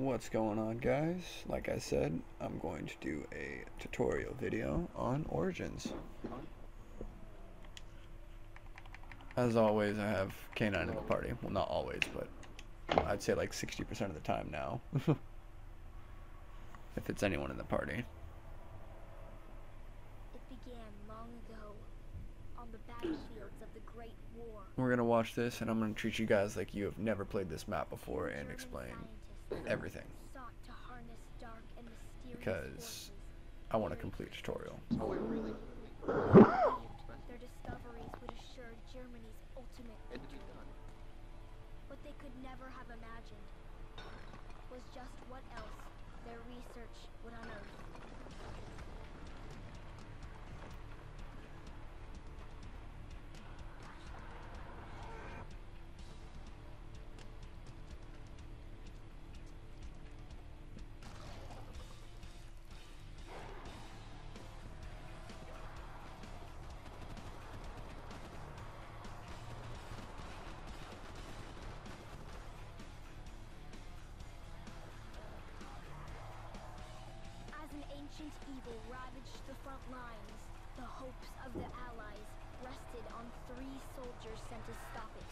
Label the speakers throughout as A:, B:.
A: What's going on, guys? Like I said, I'm going to do a tutorial video on Origins. As always, I have K9 in the party. Well, not always, but I'd say like 60% of the time now. If it's anyone in the party.
B: It began long ago, on the battlefields of the Great War.
A: We're gonna watch this, and I'm gonna treat you guys like you have never played this map before and explain everything. Because I want a complete tutorial.
B: Their discoveries would assure Germany's ultimate victory. What they could never have imagined was just what else their research would unearth. Ancient evil ravaged the front lines. The hopes of the Allies rested on 3 soldiers sent to stop it.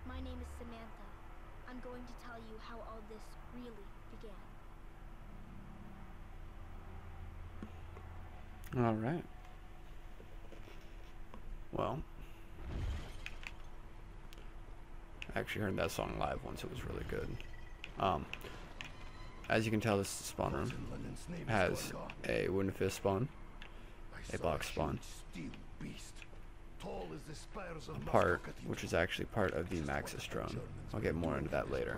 B: My name is Samantha. I'm going to tell you how all this really began.
A: Alright. Well, I actually heard that song live once. It was really good. As you can tell, this spawn room has a wooden fist spawn, a box spawn, a part which is actually part of the Maxis drone. I'll get more into that later.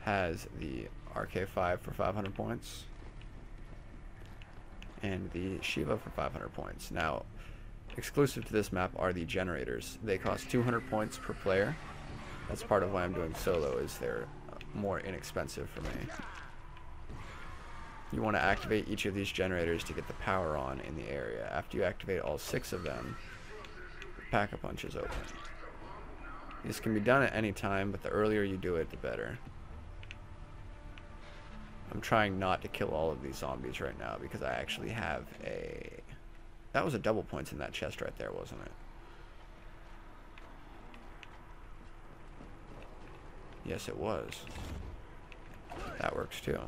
A: Has the RK5 for 500 points and the Shiva for 500 points. Now, exclusive to this map are the generators. They cost 200 points per player. That's part of why I'm doing solo, is they're more inexpensive for me. You want to activate each of these generators to get the power on in the area. After you activate all 6 of them, the pack-a-punch is open. This can be done at any time, but the earlier you do it, the better. I'm trying not to kill all of these zombies right now because I actually have a... That was a double points in that chest right there, wasn't it? Yes, it was. That works too.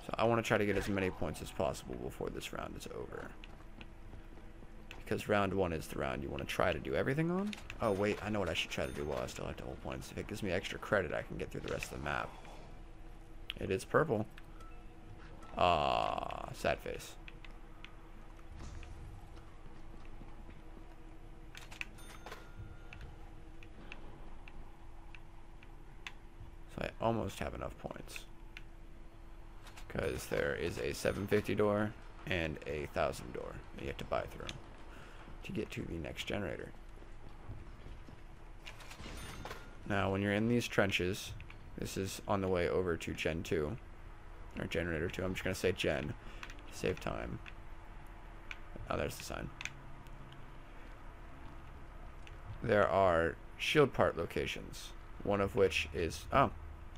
A: So I want to try to get as many points as possible before this round is over. because round 1 is the round you want to try to do everything on. Oh, wait, I know what I should try to do while I still have double points. If it gives me extra credit, I can get through the rest of the map. It is purple. Ah, sad face. So I almost have enough points. Because there is a 750 door and a 1000 door that you have to buy through to get to the next generator. Now, when you're in these trenches, this is on the way over to Gen 2, or Generator 2. I'm just going to say Gen to save time. Oh, there's the sign. There are shield part locations, one of which is, oh,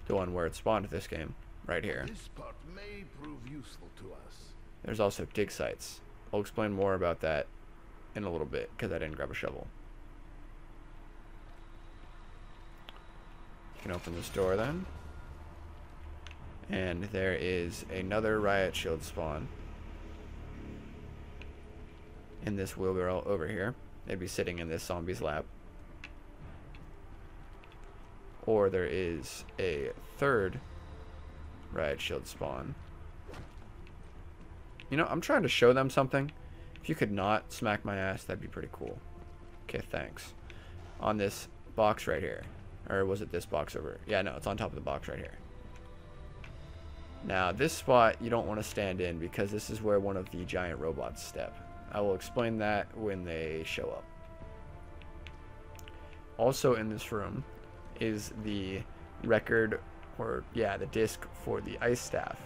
A: the one where it spawned this game, right here.
C: This part may prove useful to us.
A: There's also dig sites. I'll explain more about that in a little bit, because I didn't grab a shovel. You can open this door then. And there is another riot shield spawn in this wheelbarrow over here. They'd be sitting in this zombie's lap. Or there is a third riot shield spawn. You know, I'm trying to show them something. If you could not smack my ass, that'd be pretty cool. Okay, thanks. On this box right here. Or was it this box over? Yeah, no, it's on top of the box right here. Now, this spot you don't want to stand in because this is where one of the giant robots step. I will explain that when they show up. Also in this room is the record, or yeah, the disc for the ice staff.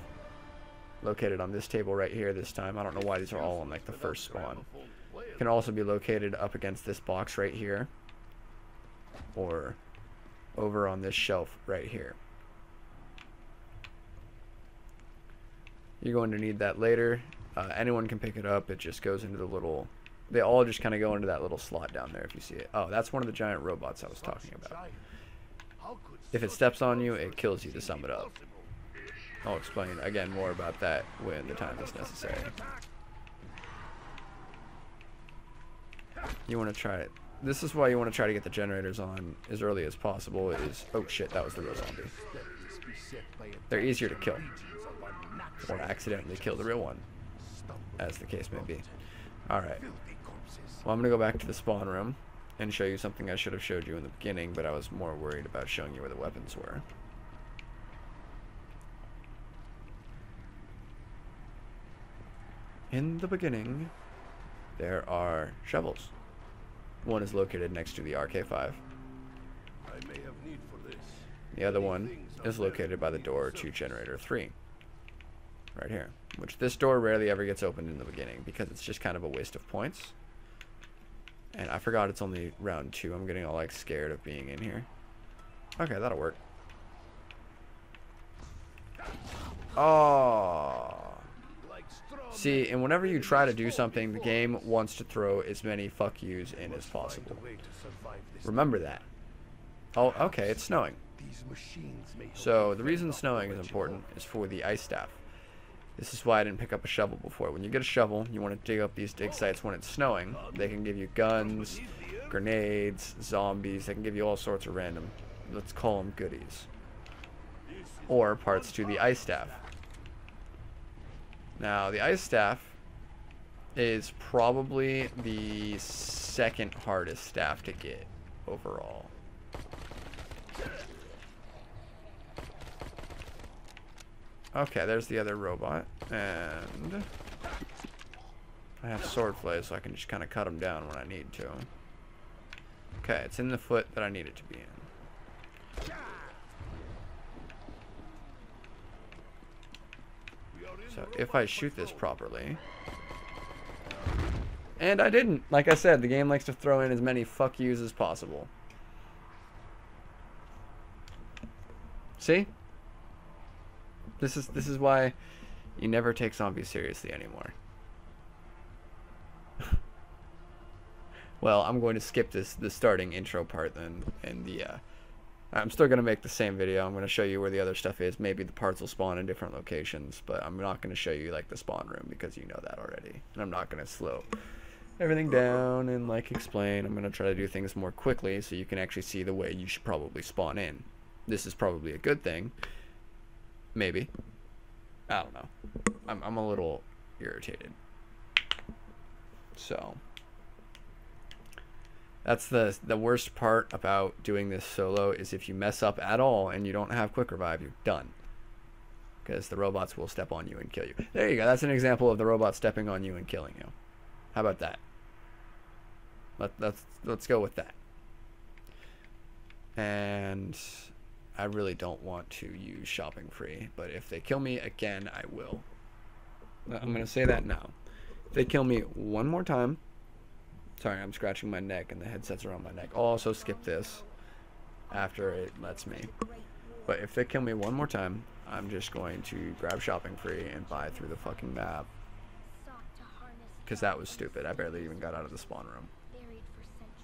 A: Located on this table right here this time. I don't know why these are all on like the first spawn. It can also be located up against this box right here. Or over on this shelf right here. You're going to need that later. Anyone can pick it up. It just goes into the little... They all just kind of go into that little slot down there if you see it. Oh, that's one of the giant robots I was talking about. If it steps on you, it kills you to sum it up. I'll explain again more about that when the time is necessary. You want to try it. This is why you want to try to get the generators on as early as possible. Is oh shit, that was the real zombie. They're easier to kill, or accidentally kill the real one, as the case may be. Alright. Well, I'm going to go back to the spawn room and show you something I should have showed you in the beginning, but I was more worried about showing you where the weapons were. In the beginning, there are shovels. One is located next to the RK5.
C: I may have need for this.
A: The other one is located by the door to Generator 3. Right here. Which this door rarely ever gets opened in the beginning because it's just kind of a waste of points. And I forgot it's only round 2. I'm getting all like scared of being in here. Okay, that'll work. Oh. See, and whenever you try to do something, the game wants to throw as many fuck yous in as possible. Remember that. Oh, okay, it's snowing. So the reason snowing is important is for the ice staff. This is why I didn't pick up a shovel before. When you get a shovel, you want to dig up these dig sites when it's snowing. They can give you guns, grenades, zombies. They can give you all sorts of random, let's call them goodies. Or parts to the ice staff. Now, the ice staff is probably the second hardest staff to get overall. Okay, there's the other robot, and I have sword flays, so I can just kind of cut them down when I need to. Okay, it's in the foot that I need it to be in. So if I shoot this properly, and I didn't, like I said, the game likes to throw in as many fuck yous as possible. See? This is why you never take zombies seriously anymore. Well, I'm going to skip the starting intro part then, and I'm still going to make the same video. I'm going to show you where the other stuff is. Maybe the parts will spawn in different locations, but I'm not going to show you like the spawn room because you know that already. And I'm not going to everything down and like explain. I'm gonna try to do things more quickly so you can actually see the way you should probably spawn in. This is probably a good thing. Maybe. I don't know. I'm a little irritated. So that's the worst part about doing this solo, is if you mess up at all and you don't have quick revive, you're done. Because the robots will step on you and kill you. There you go. That's an example of the robot stepping on you and killing you. How about that? Let's go with that. And I really don't want to use shopping free, but if they kill me again, I will. I'm going to say that now. If they kill me one more time, sorry, I'm scratching my neck and the headset's around my neck. I'll also skip this after it lets me. But if they kill me one more time, I'm just going to grab shopping free and buy through the fucking map. Because that was stupid. I barely even got out of the spawn room.
B: Buried for centuries.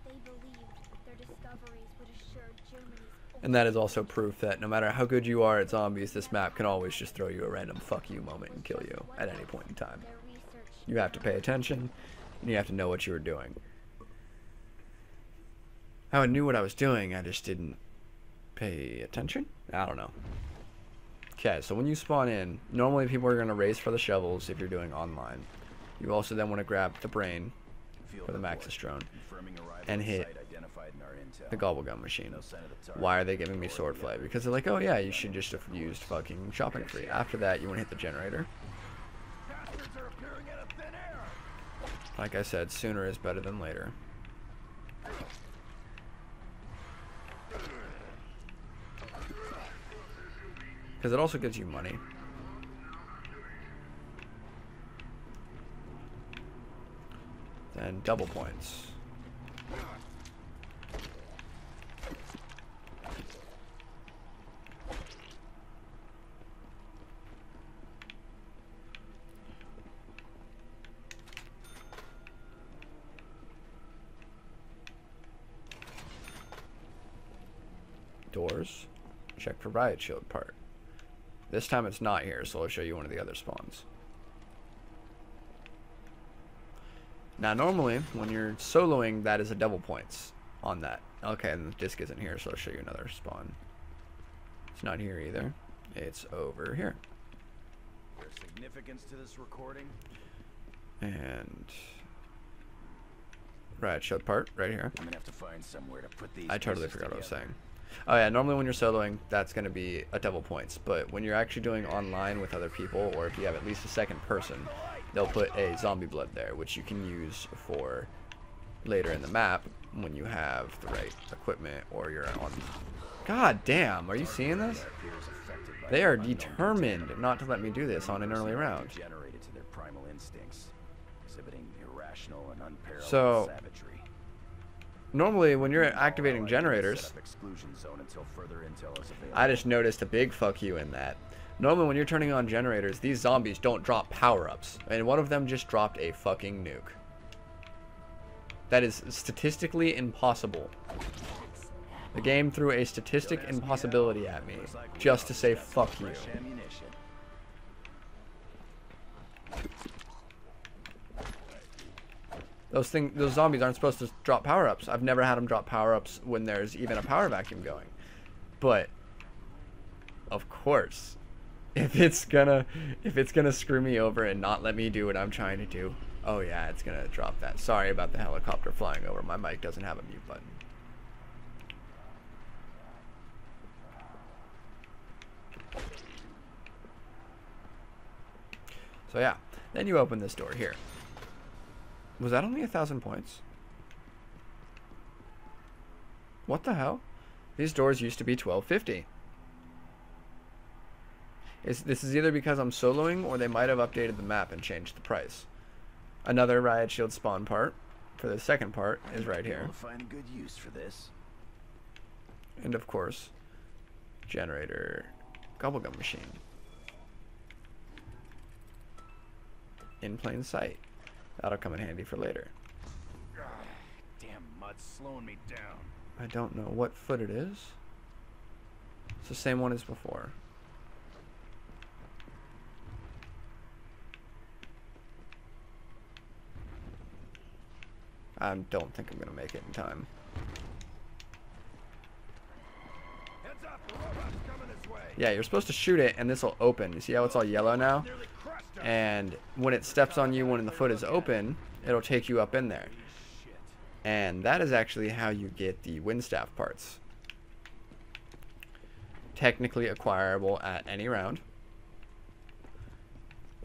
B: They believed their discoveries would assure Germany's
A: And that is also proof that no matter how good you are at zombies, this map can always just throw you a random fuck you moment and kill you at any point in time. You have to pay attention, and you have to know what you were doing. I knew what I was doing, I just didn't pay attention? I don't know. Okay, so when you spawn in, normally people are going to race for the shovels if you're doing online. You also then want to grab the brain for the Maxis drone and hit the gobblegum machine. Why are they giving me swordplay? Because they're like, oh yeah, you should just have used fucking shopping free. After that, you want to hit the generator. Like I said, sooner is better than later. Because it also gives you money. Then double points. Doors. Check for riot shield part. This time it's not here, so I'll show you one of the other spawns. Now normally, when you're soloing, that is a double points on that. Okay, and the disc isn't here, so I'll show you another spawn. It's not here either. It's over here.
D: There's significance to this recording.
A: And riot shield part right here.
D: I'm gonna have to find somewhere to put these.
A: I totally forgot what I was saying. Oh yeah, normally when you're soloing, that's going to be a double points. But when you're actually doing online with other people, or if you have at least a second person, they'll put a zombie blood there, which you can use for later in the map when you have the right equipment or you're on... God damn, are you seeing this? They are determined not to let me do this on an early round.
D: Generated to their primal instincts, exhibiting irrational and unparalleled
A: So,
D: savagery.
A: normally when you're activating generators, I just noticed a big fuck you in that. Normally when you're turning on generators, these zombies don't drop power-ups, and one of them just dropped a fucking nuke. That is statistically impossible. The game threw a statistic impossibility at me just to say fuck you. Those zombies aren't supposed to drop power-ups. I've never had them drop power-ups when there's even a power vacuum going. But of course, if it's gonna screw me over and not let me do what I'm trying to do, oh yeah, it's gonna drop that. Sorry about the helicopter flying over. My mic doesn't have a mute button. So yeah, then you open this door here. Was that only 1,000 points? What the hell? These doors used to be 1250. This is either because I'm soloing, or they might have updated the map and changed the price. Another riot shield spawn part for the second part is right here.
D: Find a good use for this.
A: And of course, generator gobblegum machine. In plain sight. That'll come in handy for later.
D: Damn mud's slowing me down.
A: I don't know what foot it is. It's the same one as before. I don't think I'm gonna make it in time.
C: Heads up, the robot's coming this way.
A: Yeah, you're supposed to shoot it, and this will open. You see how it's all yellow now?
C: Nearly crushed us.
A: And when it steps on you when the foot is open, it'll take you up in there.
C: Shit.
A: And that is actually how you get the wind staff parts. Technically acquirable at any round.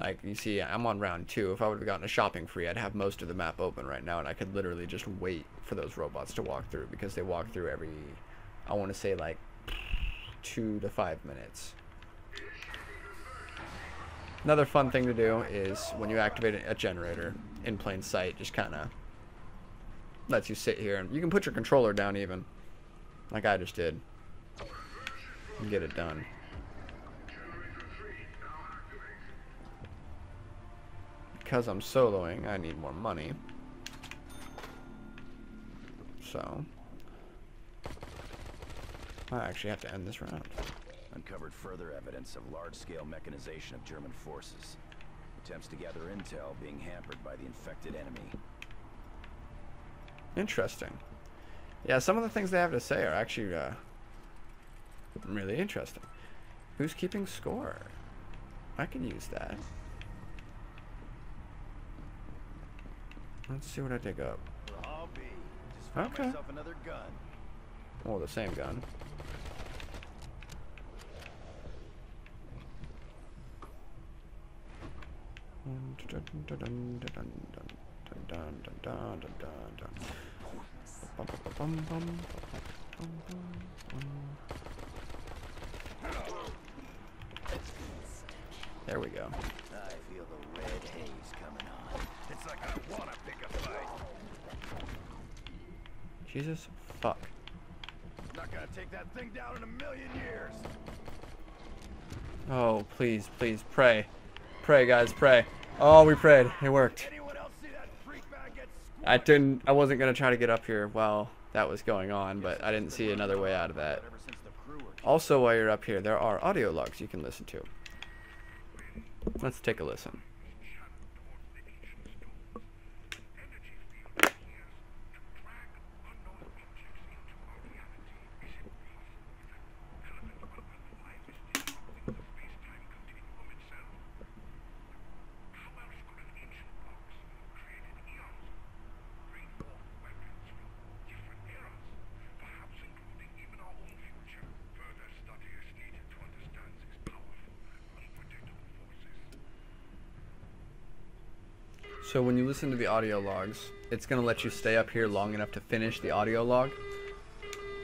A: Like, you see, I'm on round 2. If I would have gotten a shopping free, I'd have most of the map open right now, and I could literally just wait for those robots to walk through, because they walk through every, I want to say, like, 2 to 5 minutes. Another fun thing to do is, when you activate a generator in plain sight, just kind of lets you sit here, and you can put your controller down even, like I just did, and get it done. Because I'm soloing, I need more money. So, I actually have to end this round.
D: Uncovered further evidence of large-scale mechanization of German forces. Attempts to gather intel being hampered by the infected enemy.
A: Interesting. Yeah, some of the things they have to say are actually really interesting. Who's keeping score? I can use that. Let's see what I dig up.
C: I'll be. Just found
A: Okay.
C: myself another gun.
A: Oh, the same gun. There we go.
D: I feel the red haze coming on.
C: It's like I wanna pick a fight.
A: Jesus fuck.
C: Not gonna take that thing down in a million years.
A: Oh, please, please, pray. Pray, guys, pray. Oh, we prayed. It worked.
C: Anyone else see that freak man get
A: I wasn't going to try to get up here while that was going on, but I didn't see another way out of that.
C: ever since the crew were
A: Also, while you're up here, there are audio logs you can listen to. Let's take a listen. So when you listen to the audio logs, it's going to let you stay up here long enough to finish the audio log.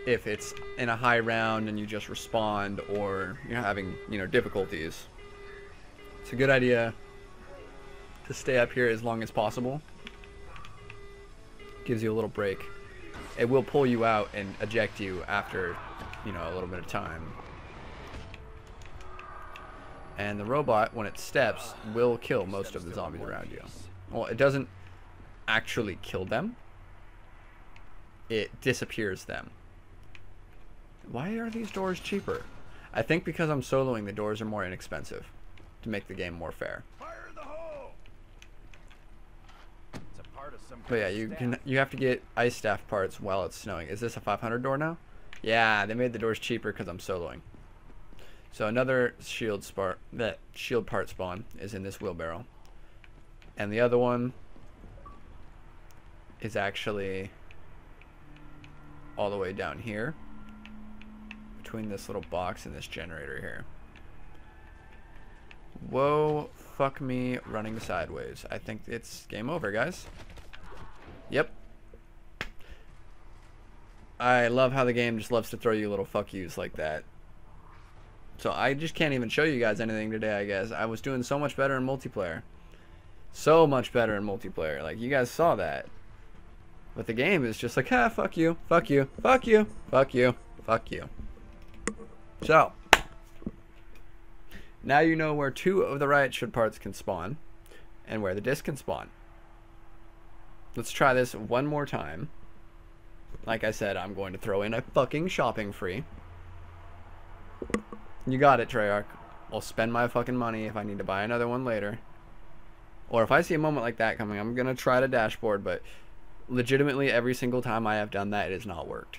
A: If it's in a high round and you just respond, or you're having, difficulties. It's a good idea to stay up here as long as possible. Gives you a little break. It will pull you out and eject you after, a little bit of time. And the robot, when it steps, will kill most of the zombies around you. Well, it doesn't actually kill them. It disappears them. Why are these doors cheaper? I think because I'm soloing, the doors are more inexpensive to make the game more fair.
C: Fire in the hole!
D: It's a part of some
A: But yeah,
D: kind of
A: you have to get ice staff parts while it's snowing. Is this a 500 door now? Yeah, they made the doors cheaper because I'm soloing. So another shield part spawn is in this wheelbarrow. And the other one is actually all the way down here, between this little box and this generator here. Whoa, fuck me running sideways. I think it's game over, guys. Yep. I love how the game just loves to throw you little fuck yous like that. So I just can't even show you guys anything today, I guess. I was doing so much better in multiplayer. So much better in multiplayer. Like, you guys saw that. But the game is just like, fuck you, fuck you, fuck you, fuck you, fuck you. So, now you know where 2 of the riot shield parts can spawn, and where the disc can spawn. Let's try this one more time. Like I said, I'm going to throw in a fucking shopping free. You got it, Treyarch. I'll spend my fucking money if I need to buy another one later. Or if I see a moment like that coming, I'm going to try to dashboard, but legitimately every single time I have done that, it has not worked.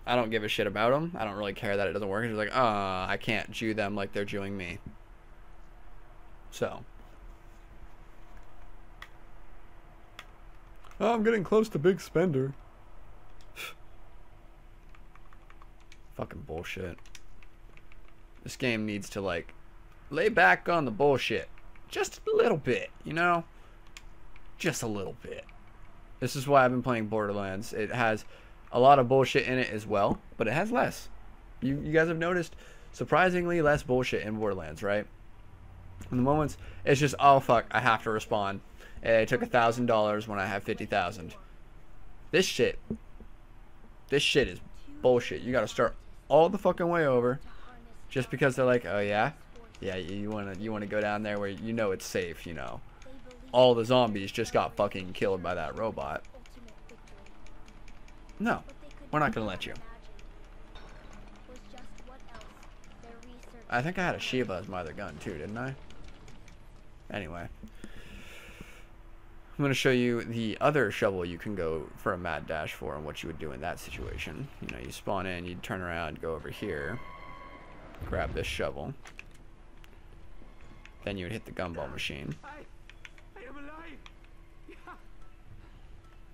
A: I don't give a shit about them. I don't really care that it doesn't work. It's just like, I can't Jew them like they're Jewing me. So. Oh, I'm getting close to big spender. Fucking bullshit. This game needs to, like, lay back on the bullshit. Just a little bit, you know? Just a little bit. This is why I've been playing Borderlands. It has a lot of bullshit in it as well, but it has less. You guys have noticed surprisingly less bullshit in Borderlands, right? In the moments, it's just, oh fuck, I have to respawn. It took $1,000 when I have 50,000. This shit is bullshit. You gotta start all the fucking way over, just because they're like, oh yeah, you wanna go down there where you know it's safe, you know. All the zombies just got fucking killed by that robot. No, we're not gonna let you. I think I had a Shiva as my other gun too, didn't I? Anyway. I'm going to show you the other shovel you can go for a mad dash for and what you would do in that situation. You know, you spawn in, you turn around, go over here, grab this shovel. Then you would hit the gumball machine.
C: I am alive.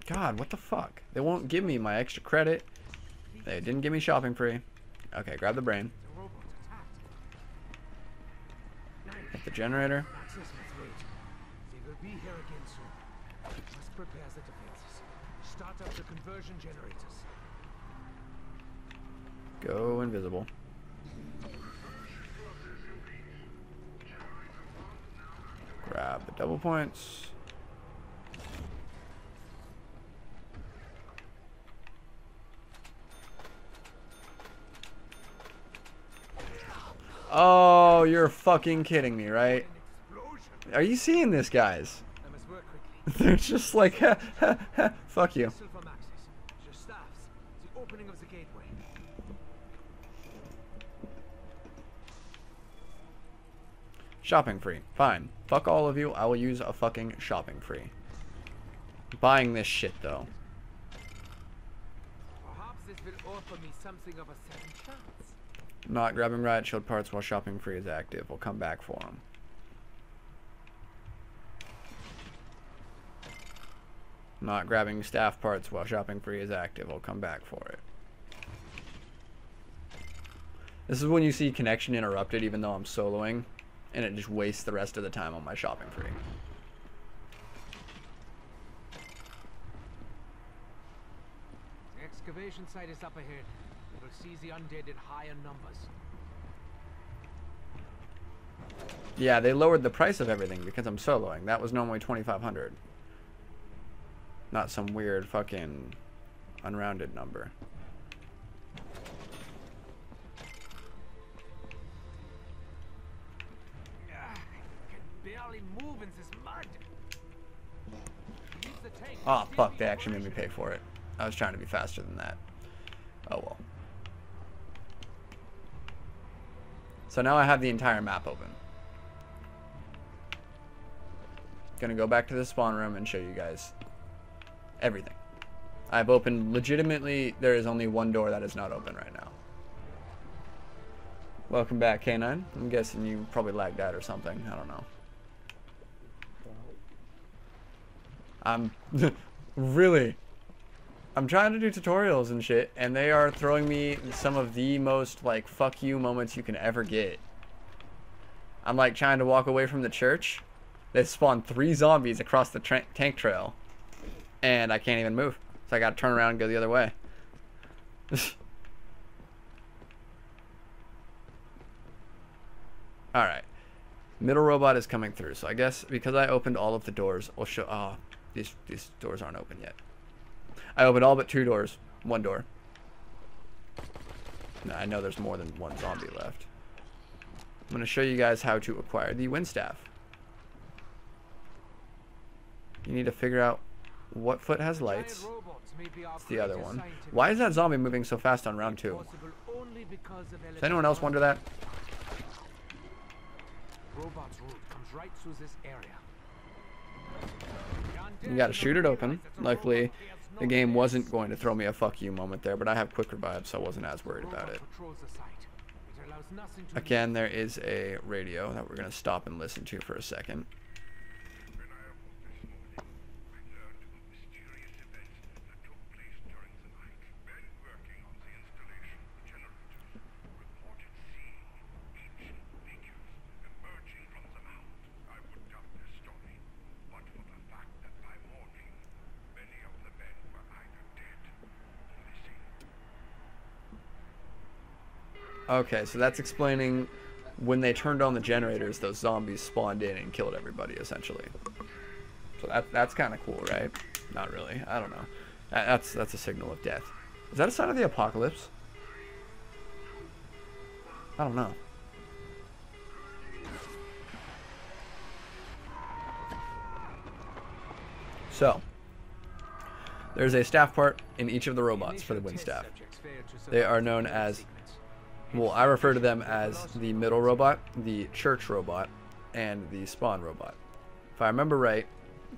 A: God, what the fuck? They won't give me my extra credit. They didn't give me shopping free. Okay, grab the brain. Hit the generator.
C: They will be here again soon. Must prepare the defenses. Start up the conversion generators.
A: Go invisible. Grab the double points. Oh, you're fucking kidding me, right? Are you seeing this, guys? They're just like, ha, ha, ha, fuck you. Shopping free. Fine. Fuck all of you. I will use a fucking shopping free. Buying this shit, though.
C: Perhaps this will offer me something of a second chance.
A: Not grabbing riot shield parts while shopping free is active. We'll come back for them. Not grabbing staff parts while shopping free is active. I'll come back for it. This is when you see connection interrupted even though I'm soloing, and it just wastes the rest of the time on my shopping free.
C: The excavation site is up ahead. We will see the undead in higher numbers.
A: Yeah, they lowered the price of everything because I'm soloing. That was normally $2,500. Not some weird fucking unrounded number.
C: I can barely move in this mud. Use the tank.
A: Oh, fuck, they actually made me pay for it. I was trying to be faster than that. Oh, well. So now I have the entire map open. Gonna go back to the spawn room and show you guys everything. I've opened legitimately, there is only one door that is not open right now. Welcome back, K9. I'm guessing you probably lagged out or something. I don't know. I'm trying to do tutorials and shit, and they are throwing me some of the most, like, fuck you moments you can ever get. I'm, like, trying to walk away from the church. They spawned 3 zombies across the tank trail, and I can't even move. So I gotta turn around and go the other way. Alright. Middle robot is coming through, so I guess because I opened all of the doors, I'll show... Oh, these doors aren't open yet. I opened all but 2 doors. 1 door. Now, I know there's more than 1 zombie left. I'm going to show you guys how to acquire the wind staff. You need to figure out what foot has lights. It's the other one. Why is that zombie moving so fast on round 2? Does anyone else wonder that?
C: Robot's route comes right through this area.
A: You gotta shoot it open. Luckily, the game wasn't going to throw me a fuck you moment there, but I have quick revive, so I wasn't as worried about it. Again, there is a radio that we're gonna stop and listen to for a second. Okay, so that's explaining when they turned on the generators, those zombies spawned in and killed everybody, essentially. So that's kind of cool, right? Not really. I don't know. That's a signal of death. Is that a sign of the apocalypse? I don't know. So, there's a staff part in each of the robots for the wind staff. They are known as, well, I refer to them as the middle robot, the church robot, and the spawn robot. If I remember right,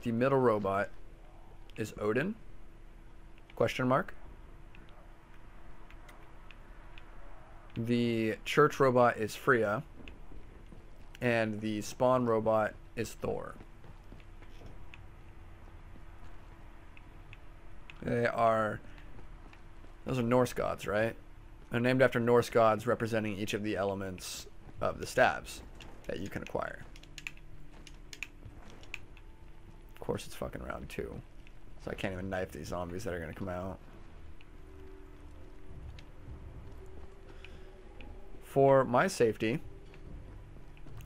A: the middle robot is Odin? Question mark. The church robot is Freya, and the spawn robot is Thor. Those are Norse gods, right? They're named after Norse gods representing each of the elements of the stabs that you can acquire. Of course, it's fucking round 2, so I can't even knife these zombies that are going to come out. For my safety,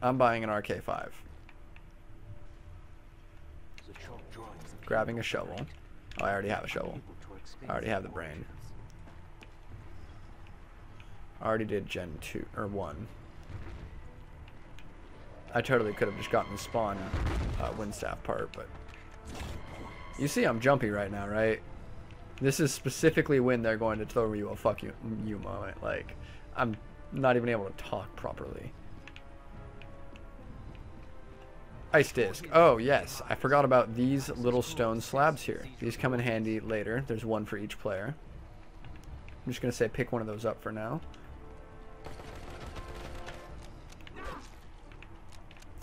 A: I'm buying an RK5. Grabbing a shovel. Oh, I already have a shovel. I already have the brain. I already did Gen 2, or 1. I totally could have just gotten the spawn wind staff part, but... You see I'm jumpy right now, right? This is specifically when they're going to throw you a fuck you moment. Like, I'm not even able to talk properly. Ice disc. Oh, yes. I forgot about these little stone slabs here. These come in handy later. There's one for each player. I'm just going to say pick one of those up for now.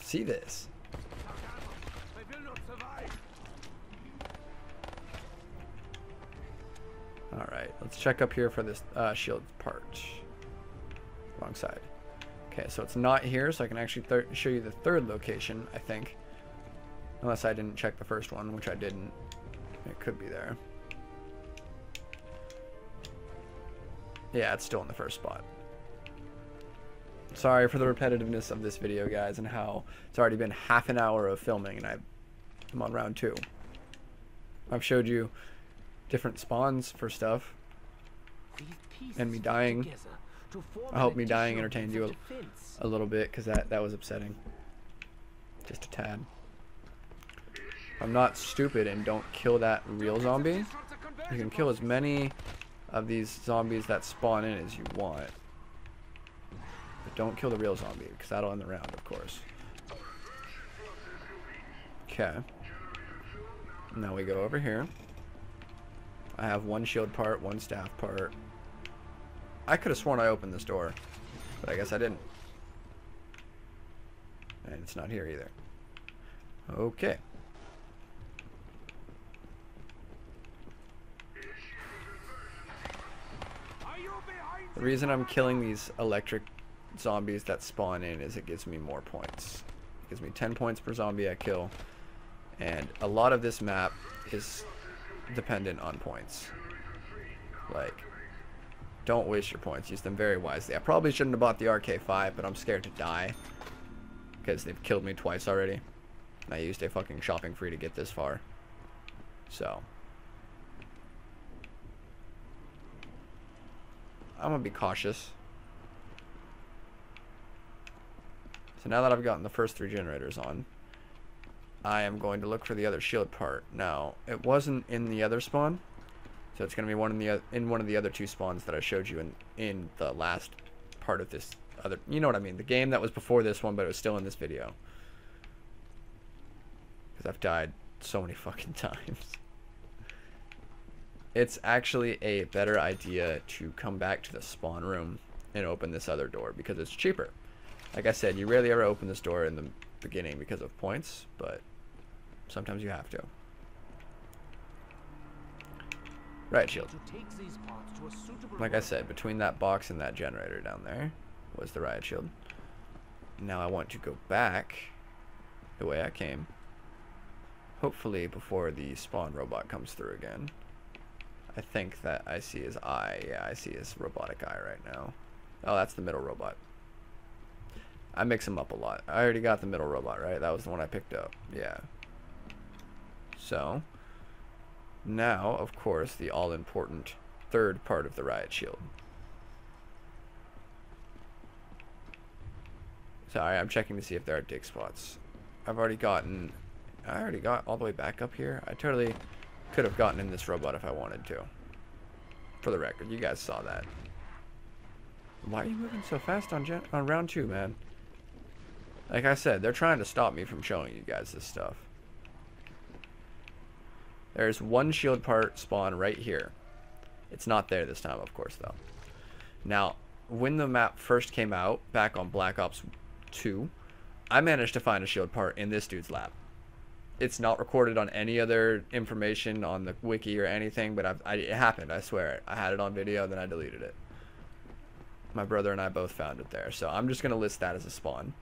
A: See this. Alright, let's check up here for this shield part. Wrong side. Okay, so it's not here, so I can actually show you the third location, I think. Unless I didn't check the first one, which I didn't. It could be there. Yeah, it's still in the first spot. Sorry for the repetitiveness of this video, guys, and how it's already been half an hour of filming, and I'm on round 2. I've showed you different spawns for stuff, and me dying. I hope me dying entertained you a little bit, because that was upsetting. Just a tad. I'm not stupid and don't kill that real zombie. You can kill as many of these zombies that spawn in as you want. But don't kill the real zombie, because that'll end the round, of course. Okay. Now we go over here. I have one shield part, one staff part. I could have sworn I opened this door, but I guess I didn't. And it's not here either. Okay. The reason I'm killing these electric zombies that spawn in is it gives me more points. It gives me 10 points per zombie I kill. And a lot of this map is dependent on points. Like, don't waste your points. Use them very wisely. I probably shouldn't have bought the RK5, but I'm scared to die, because they've killed me twice already. And I used a fucking shopping free to get this far. So I'm gonna be cautious. So now that I've gotten the first 3 generators on, I am going to look for the other shield part. Now, it wasn't in the other spawn, so it's going to be in one of the other 2 spawns that I showed you in the last part of this other, you know what I mean, the game that was before this one, but it was still in this video. because I've died so many fucking times. It's actually a better idea to come back to the spawn room and open this other door because it's cheaper. Like I said, you rarely ever open this door in the beginning because of points, but sometimes you have to. Riot shield. Like I said, between that box and that generator down there was the riot shield. Now I want to go back the way I came. Hopefully before the spawn robot comes through again. I think that I see his eye. Yeah, I see his robotic eye right now. Oh, that's the middle robot. I mix them up a lot. I already got the middle robot, right? That was the one I picked up. Yeah. So, now, of course, the all-important third part of the riot shield. Sorry, I'm checking to see if there are dig spots. I already got all the way back up here. I totally could have gotten in this robot if I wanted to. For the record, you guys saw that. Why are you moving so fast on round 2, man? Like I said, they're trying to stop me from showing you guys this stuff. There's one shield part spawn right here. It's not there this time, of course, though. Now, when the map first came out, back on Black Ops 2, I managed to find a shield part in this dude's lab. It's not recorded on any other information on the wiki or anything, but it happened, I swear. I had it on video, then I deleted it. My brother and I both found it there, so I'm just going to list that as a spawn.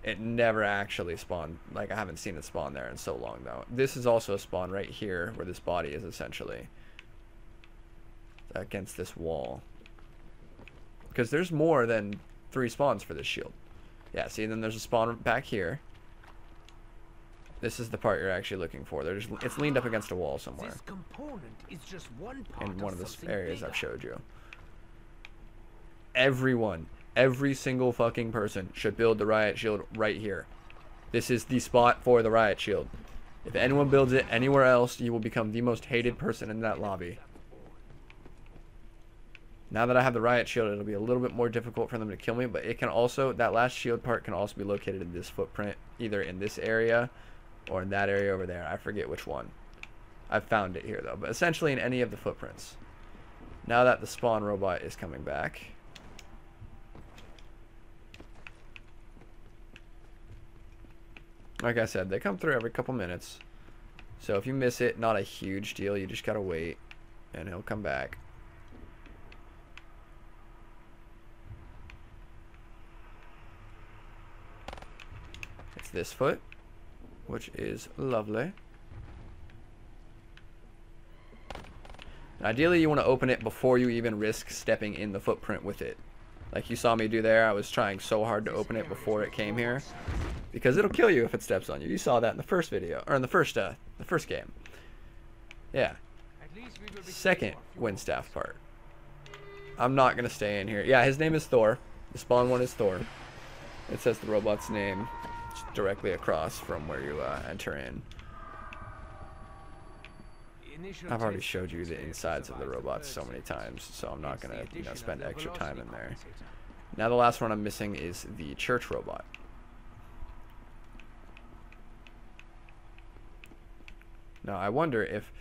A: It never actually spawned. Like, I haven't seen it spawn there in so long, though. This is also a spawn right here, where this body is essentially against this wall. Because there's more than 3 spawns for this shield. Yeah, see, then there's a spawn back here. This is the part you're actually looking for. It's leaned up against a wall somewhere.
C: This component is just one part
A: in one of the areas
C: bigger.
A: I've showed you. Every single fucking person should build the riot shield right here. This is the spot for the riot shield. If anyone builds it anywhere else, you will become the most hated person in that lobby. Now that I have the riot shield, it'll be a little bit more difficult for them to kill me, but it can also, that last shield part can also be located in this footprint, either in this area or in that area over there. I forget which one. I've found it here though, but essentially in any of the footprints. Now that the spawn robot is coming back, like I said, they come through every couple minutes. So if you miss it, not a huge deal. You just gotta wait, and he'll come back. It's this foot, which is lovely. And ideally, you want to open it before you even risk stepping in the footprint with it. Like you saw me do there, I was trying so hard to open it before it came here. Because it'll kill you if it steps on you. You saw that in the first video, or in the first game. Yeah. Second wind staff part. I'm not gonna stay in here. Yeah, his name is Thor. The spawn one is Thor. It says the robot's name directly across from where you enter in. I've already showed you the insides of the robots so many times, so I'm not gonna, spend extra time in there. Now the last one I'm missing is the church robot. Now, I wonder if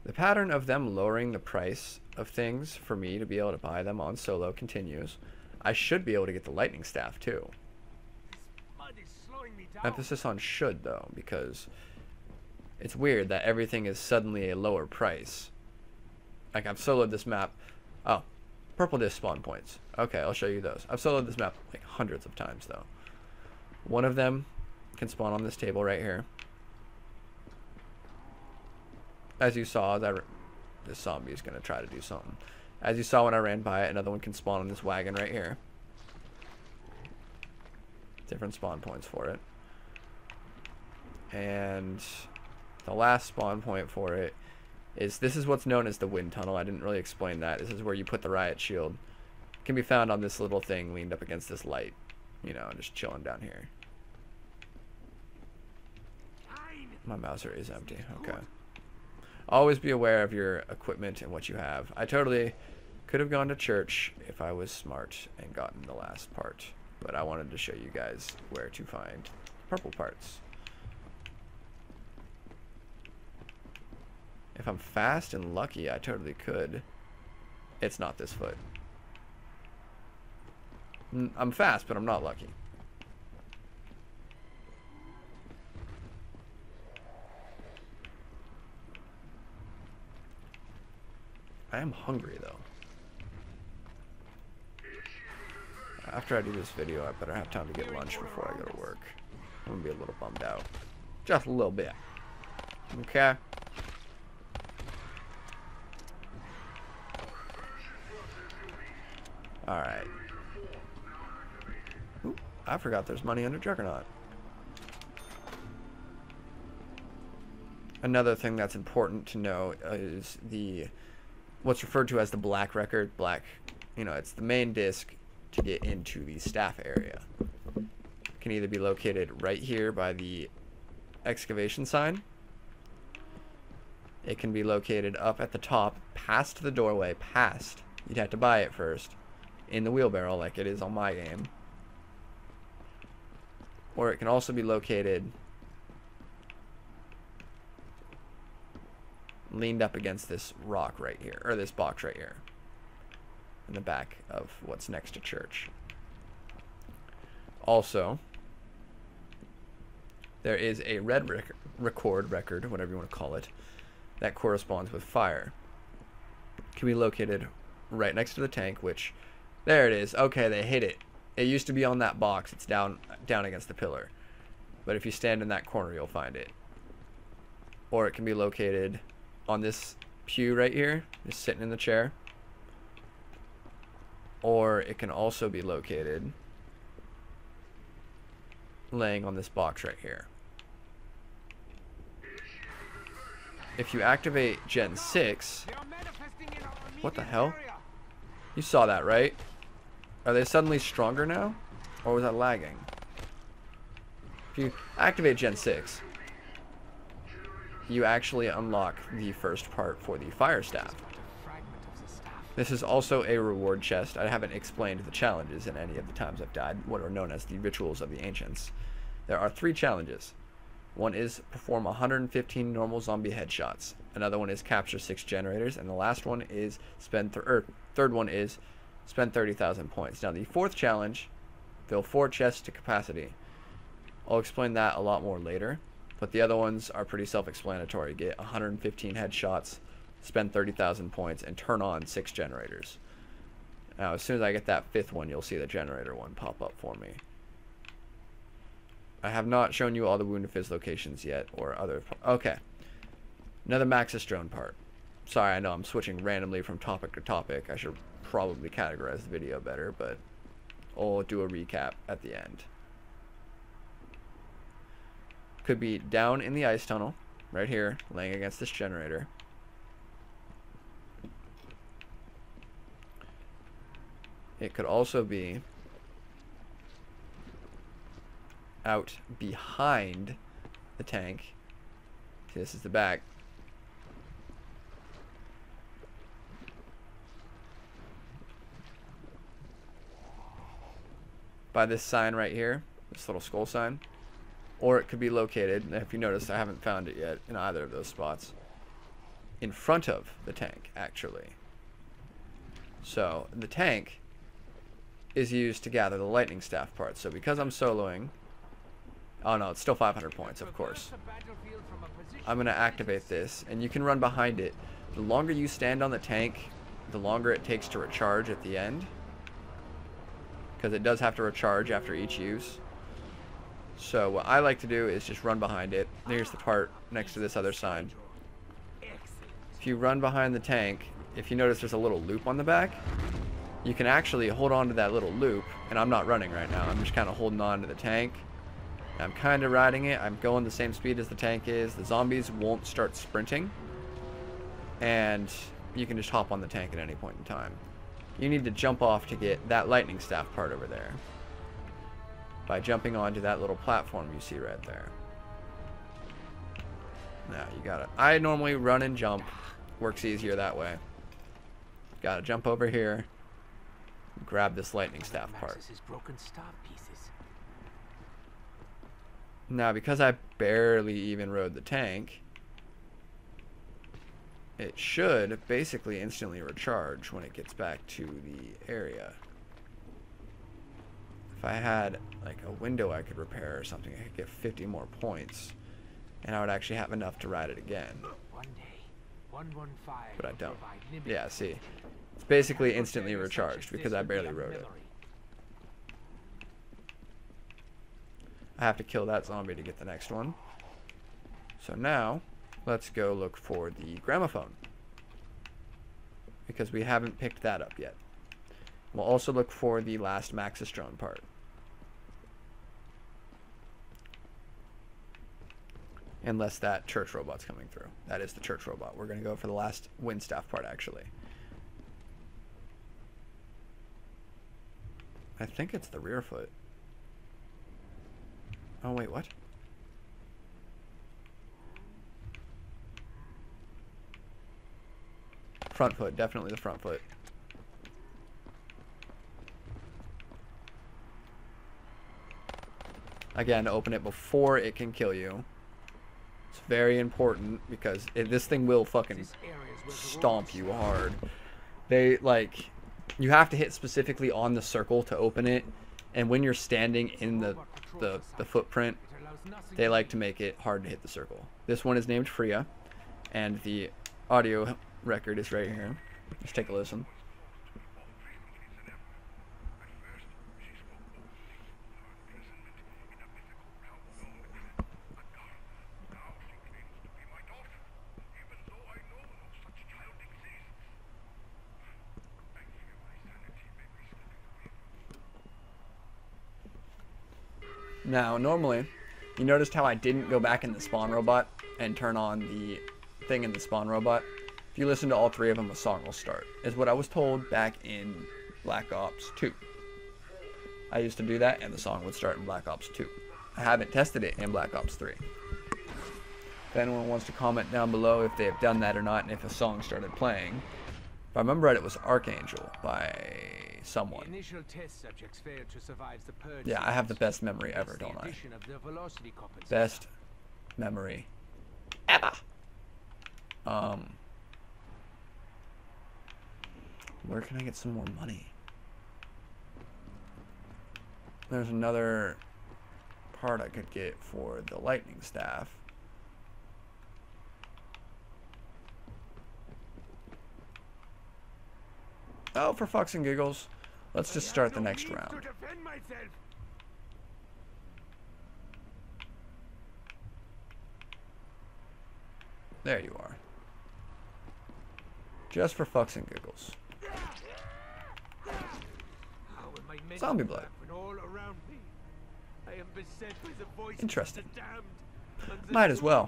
A: the pattern of them lowering the price of things for me to be able to buy them on solo continues. I should be able to get the lightning staff, too. Emphasis on should, though, because it's weird that everything is suddenly a lower price. Like, I've soloed this map. Oh, purple disc spawn points. Okay, I'll show you those. I've soloed this map, like, hundreds of times, though. One of them can spawn on this table right here. As you saw, this zombie is going to try to do something. As you saw when I ran by it, another one can spawn on this wagon right here. Different spawn points for it. And the last spawn point for it is, this is what's known as the wind tunnel. I didn't really explain that. This is where you put the riot shield. It can be found on this little thing leaned up against this light. Just chilling down here. My Mauser is empty. Okay. Always be aware of your equipment and what you have. I totally could have gone to church if I was smart and gotten the last part. But I wanted to show you guys where to find purple parts. If I'm fast and lucky, I totally could. It's not this foot. I'm fast, but I'm not lucky. I am hungry, though. After I do this video, I better have time to get lunch before I go to work. I'm gonna be a little bummed out. Just a little bit. Okay? Alright. I forgot there's money under Juggernaut. Another thing that's important to know is what's referred to as the black record. Black, it's the main disc to get into the staff area. It can either be located right here by the excavation sign. It can be located up at the top, past the doorway, you'd have to buy it first, in the wheelbarrow like it is on my game. Or it can also be located leaned up against this rock right here, or this box right here, in the back of what's next to church. Also, there is a red record, whatever you want to call it, that corresponds with fire. It can be located right next to the tank, which, there it is. Okay, they hit it. It used to be on that box. It's down against the pillar. But if you stand in that corner, you'll find it. Or it can be located on this pew right here, just sitting in the chair. Or it can also be located laying on this box right here. If you activate Gen 6, what the hell? You saw that, right? Are they suddenly stronger now? Or was that lagging? If you activate Gen 6, you actually unlock the first part for the fire staff. This is also a reward chest. I haven't explained the challenges in any of the times I've died, what are known as the rituals of the ancients. There are 3 challenges. One is perform 115 normal zombie headshots. Another one is capture 6 generators, and the last one is third one is spend 30,000 points. Now the 4th challenge, fill 4 chests to capacity. I'll explain that a lot more later, but the other ones are pretty self-explanatory. Get 115 headshots, spend 30,000 points, and turn on 6 generators. Now as soon as I get that 5th one, you'll see the generator one pop up for me. I have not shown you all the Wounded Fizz locations yet, or other... Okay. Another Maxis drone part. Sorry, I know I'm switching randomly from topic to topic. I should probably categorize the video better, but I'll do a recap at the end. Could be down in the ice tunnel, right here, laying against this generator. It could also be out behind the tank. See, this is the back. By this sign right here, this little skull sign. Or it could be located, and if you notice, I haven't found it yet in either of those spots, in front of the tank, actually. So, the tank is used to gather the lightning staff parts. So because I'm soloing, oh no, it's still 500 points, of course. I'm going to activate this, and you can run behind it. The longer you stand on the tank, the longer it takes to recharge at the end, because it does have to recharge after each use. So what I like to do is just run behind it. Here's the part next to this other sign. If you run behind the tank, if you notice there's a little loop on the back, you can actually hold on to that little loop, and I'm not running right now. I'm just kind of holding on to the tank. I'm kind of riding it. I'm going the same speed as the tank is. The zombies won't start sprinting, and you can just hop on the tank at any point in time. You need to jump off to get that lightning staff part over there by jumping onto that little platform you see right there. Now you gotta, I normally run and jump, works easier that way. Gotta jump over here, grab this lightning staff part. Now because I barely even rode the tank, it should basically instantly recharge when it gets back to the area. If I had like a window I could repair or something, I could get 50 more points, and I would actually have enough to ride it again.
C: One day, 115
A: But I don't.
C: provide limited
A: Yeah, see. It's basically instantly recharged because I barely rode it. I have to kill that zombie to get the next one. So now, let's go look for the gramophone, because we haven't picked that up yet. We'll also look for the last Maxis drone part. Unless that church robot's coming through. That is the church robot. We're going to go for the last wind staff part, actually. I think it's the rear foot. Oh, wait, what? Front foot, definitely the front foot. Again, open it before it can kill you. It's very important because this thing will fucking stomp you hard. They, like, you have to hit specifically on the circle to open it, and when you're standing in the footprint, they like to make it hard to hit the circle. This one is named Freya, and the audio record is right here. Let's take a listen. Now, normally, you noticed how I didn't go back in the spawn robot and turn on the thing in the spawn robot? If you listen to all three of them, a song will start. Is what I was told back in Black Ops 2. I used to do that, and the song would start in Black Ops 2. I haven't tested it in Black Ops 3. If anyone wants to comment down below if they have done that or not, and if a song started playing. If I remember right, it was Archangel by someone.
C: Initial test subjects failed to survive the purge.
A: Yeah, I have the best memory ever, don't I? Best memory ever. Where can I get some more money? There's another part I could get for the lightning staff. Oh, for fucks and giggles. Let's just start the next round. There you are. Just for fucks and giggles. Zombie blood. Interesting. Might as well.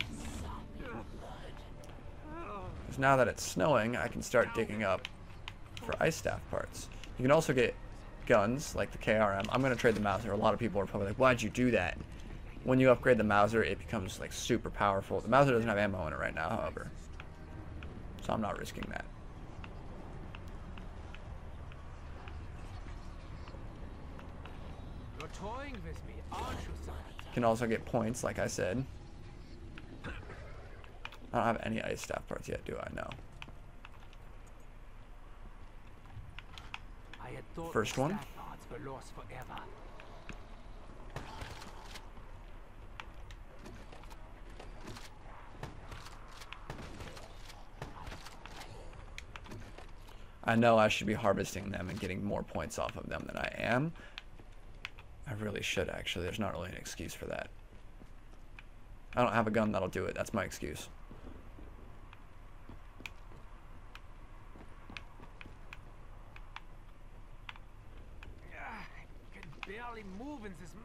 A: Because now that it's snowing, I can start digging up for ice staff parts. You can also get guns like the KRM. I'm going to trade the Mauser. A lot of people are probably like, why'd you do that? When you upgrade the Mauser, it becomes like super powerful. The Mauser doesn't have ammo in it right now, however. So I'm not risking that.
C: You're toying with me, aren't you, son?
A: You can also get points, like I said. I don't have any ice staff parts yet, do I? No. First one. I know I should be harvesting them and getting more points off of them than I am. I really should, actually. There's not really an excuse for that. I don't have a gun that'll do it. That's my excuse.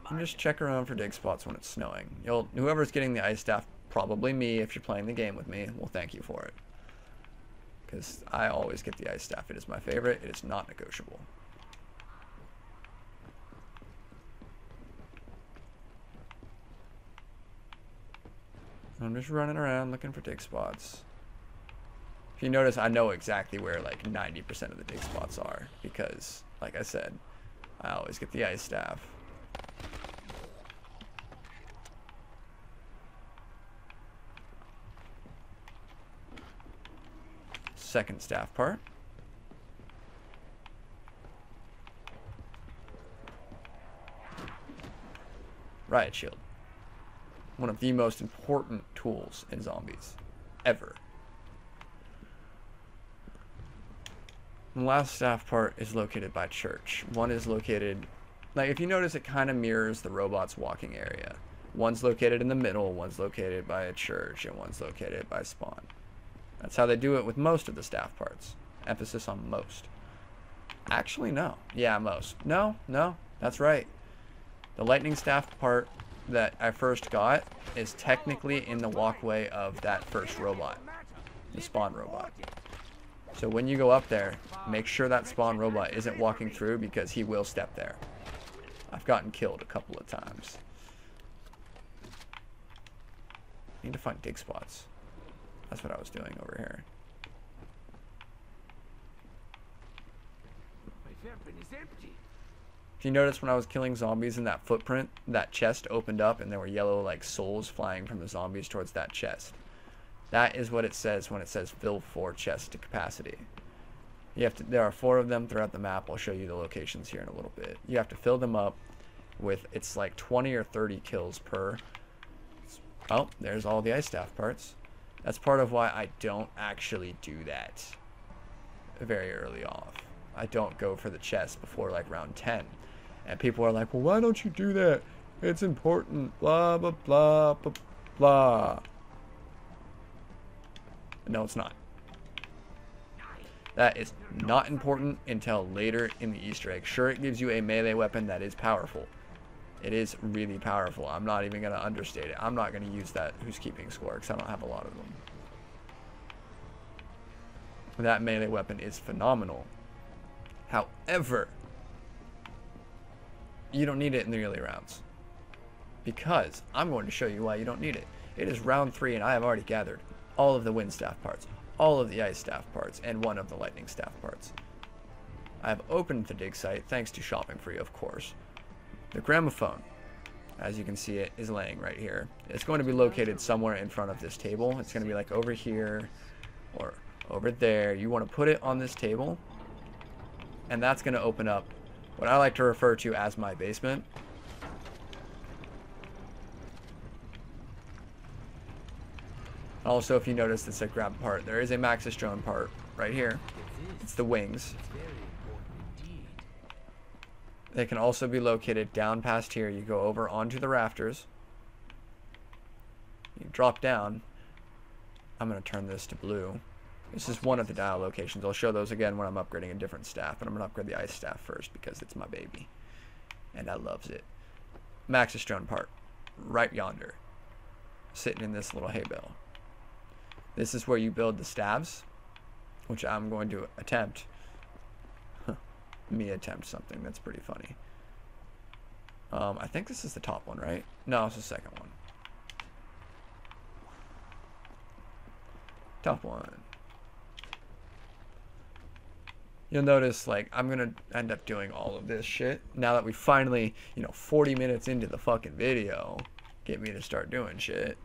A: And just check around for dig spots when it's snowing. Whoever's getting the ice staff, probably me if you're playing the game with me, will thank you for it. Because I always get the ice staff. It is my favorite. It is not negotiable. I'm just running around looking for dig spots. If you notice, I know exactly where like 90% of the dig spots are. Because, like I said, I always get the ice staff. second staff part. Riot shield. One of the most important tools in zombies ever. The last staff part is located by church. One is located, like if you notice, it kind of mirrors the robot's walking area. One's located in the middle, one's located by a church, and one's located by spawn. That's how they do it with most of the staff parts. Emphasis on most. Actually, no. Yeah, most. No, that's right. The lightning staff part that I first got is technically in the walkway of that first robot, the spawn robot. So when you go up there, make sure that spawn robot isn't walking through, because he will step there. I've gotten killed a couple of times. Need to find dig spots. That's what I was doing over here.
C: My weapon is empty.
A: If you notice, when I was killing zombies in that footprint, that chest opened up and there were yellow like souls flying from the zombies towards that chest. That is what it says when it says fill 4 chests to capacity. You have to, there are 4 of them throughout the map. I'll show you the locations here in a little bit. You have to fill them up with, it's like 20 or 30 kills per. Oh, there's all the ice staff parts. That's part of why I don't actually do that very early off. I don't go for the chest before like round 10. And people are like, well, why don't you do that? It's important, blah, blah, blah, blah, blah. No, it's not. That is not important until later in the Easter egg. Sure, it gives you a melee weapon that is powerful. It is really powerful. I'm not even going to understate it. I'm not going to use that who's keeping score, because I don't have a lot of them. That melee weapon is phenomenal. However, you don't need it in the early rounds, because I'm going to show you why you don't need it. It is round 3 and I have already gathered all of the wind staff parts, all of the ice staff parts, and one of the lightning staff parts. I have opened the dig site, thanks to shopping for you, of course. The gramophone, as you can see, it is laying right here. It's going to be located somewhere in front of this table. It's going to be like over here or over there. You want to put it on this table, and that's going to open up what I like to refer to as my basement. Also, if you notice, it's a grab part. There is a Maxis drone part right here. It's the wings. They can also be located down past here. You go over onto the rafters. You drop down. I'm going to turn this to blue. This is one of the dial locations. I'll show those again when I'm upgrading a different staff. But I'm going to upgrade the ice staff first because it's my baby. And I loves it. Maxis drone part. Right yonder. Sitting in this little hay bale. This is where you build the stabs, which I'm going to attempt. Me attempt something that's pretty funny. I think this is the top one, right? No, it's the second one. Top one. You'll notice, like, I'm gonna end up doing all of this shit now that we finally, 40 minutes into the fucking video, get me to start doing shit.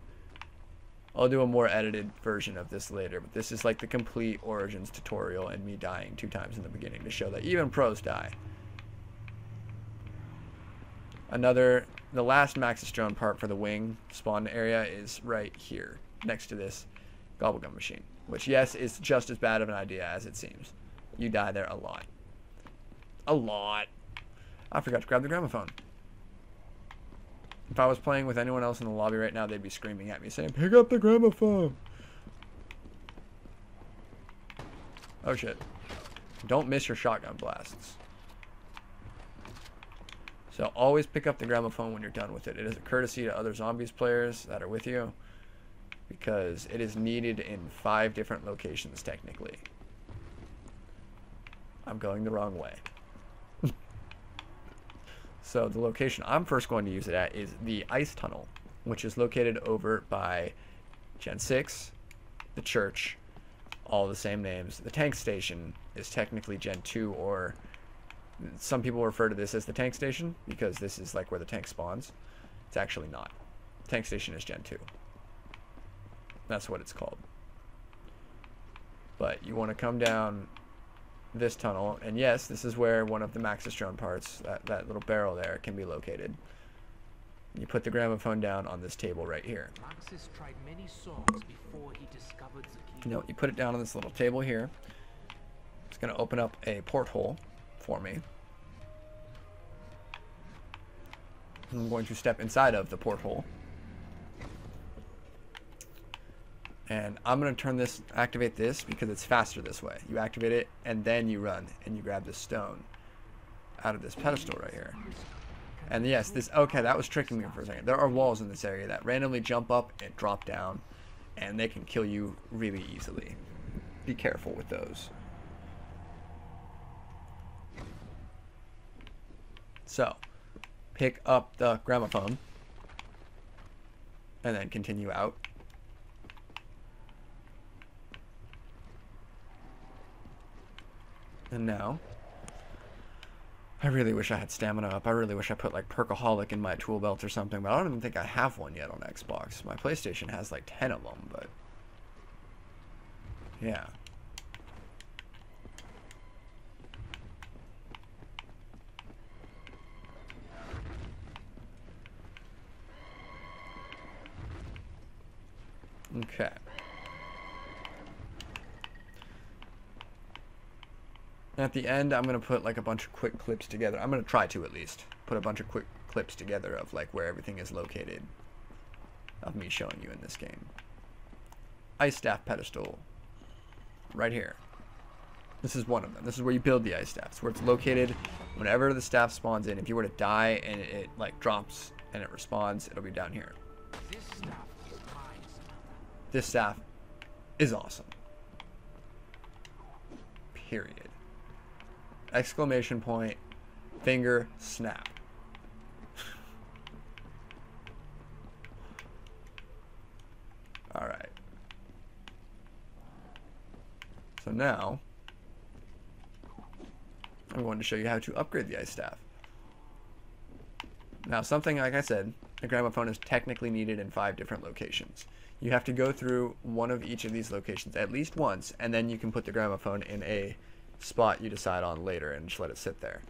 A: I'll do a more edited version of this later, but this is like the complete Origins tutorial and me dying 2 times in the beginning to show that even pros die. The last Maxis drone part for the wing spawn area is right here, next to this gobblegum machine, which, yes, is just as bad of an idea as it seems. You die there a lot. A lot. I forgot to grab the gramophone. If I was playing with anyone else in the lobby right now, they'd be screaming at me saying, pick up the gramophone. Oh shit. Don't miss your shotgun blasts. So always pick up the gramophone when you're done with it. It is a courtesy to other zombies players that are with you, because it is needed in 5 different locations technically. I'm going the wrong way. So the location I'm first going to use it at is the ice tunnel, which is located over by Gen 6, the church, all the same names. The tank station is technically Gen 2, or some people refer to this as the tank station because this is like where the tank spawns. It's actually not. Tank station is Gen 2. That's what it's called. But you want to come down this tunnel, and yes, this is where one of the Maxis drone parts, that little barrel there, can be located. You put the gramophone down on this table right here.
C: Maxis tried many songs before he discovered the key.
A: You know, you put it down on this little table here. It's going to open up a porthole for me. I'm going to step inside of the porthole. And I'm going to turn this, activate this, because it's faster this way. You activate it, and then you run, and you grab this stone out of this pedestal right here. And yes, this, okay, that was tricking me for a second. There are walls in this area that randomly jump up and drop down, and they can kill you really easily. Be careful with those. So, pick up the gramophone, and then continue out. And now, I really wish I had stamina up. I really wish I put like Perkaholic in my tool belt or something, but I don't even think I have one yet on Xbox. My PlayStation has like 10 of them, but yeah. Okay. At the end, I'm going to put like a bunch of quick clips together. I'm going to try to at least put a bunch of quick clips together of like where everything is located of me showing you in this game. Ice staff pedestal right here. This is one of them. This is where you build the ice staff. It's where it's located whenever the staff spawns in. If you were to die and it like drops and it respawns, it'll be down here.
C: This stuff is mine, Samantha.
A: This staff is awesome. Period. Exclamation point, finger, snap. Alright. So now, I'm going to show you how to upgrade the ice staff. Now, something like I said, the gramophone is technically needed in 5 different locations. You have to go through one of each of these locations at least once, and then you can put the gramophone in a spot you decide on later and just let it sit there.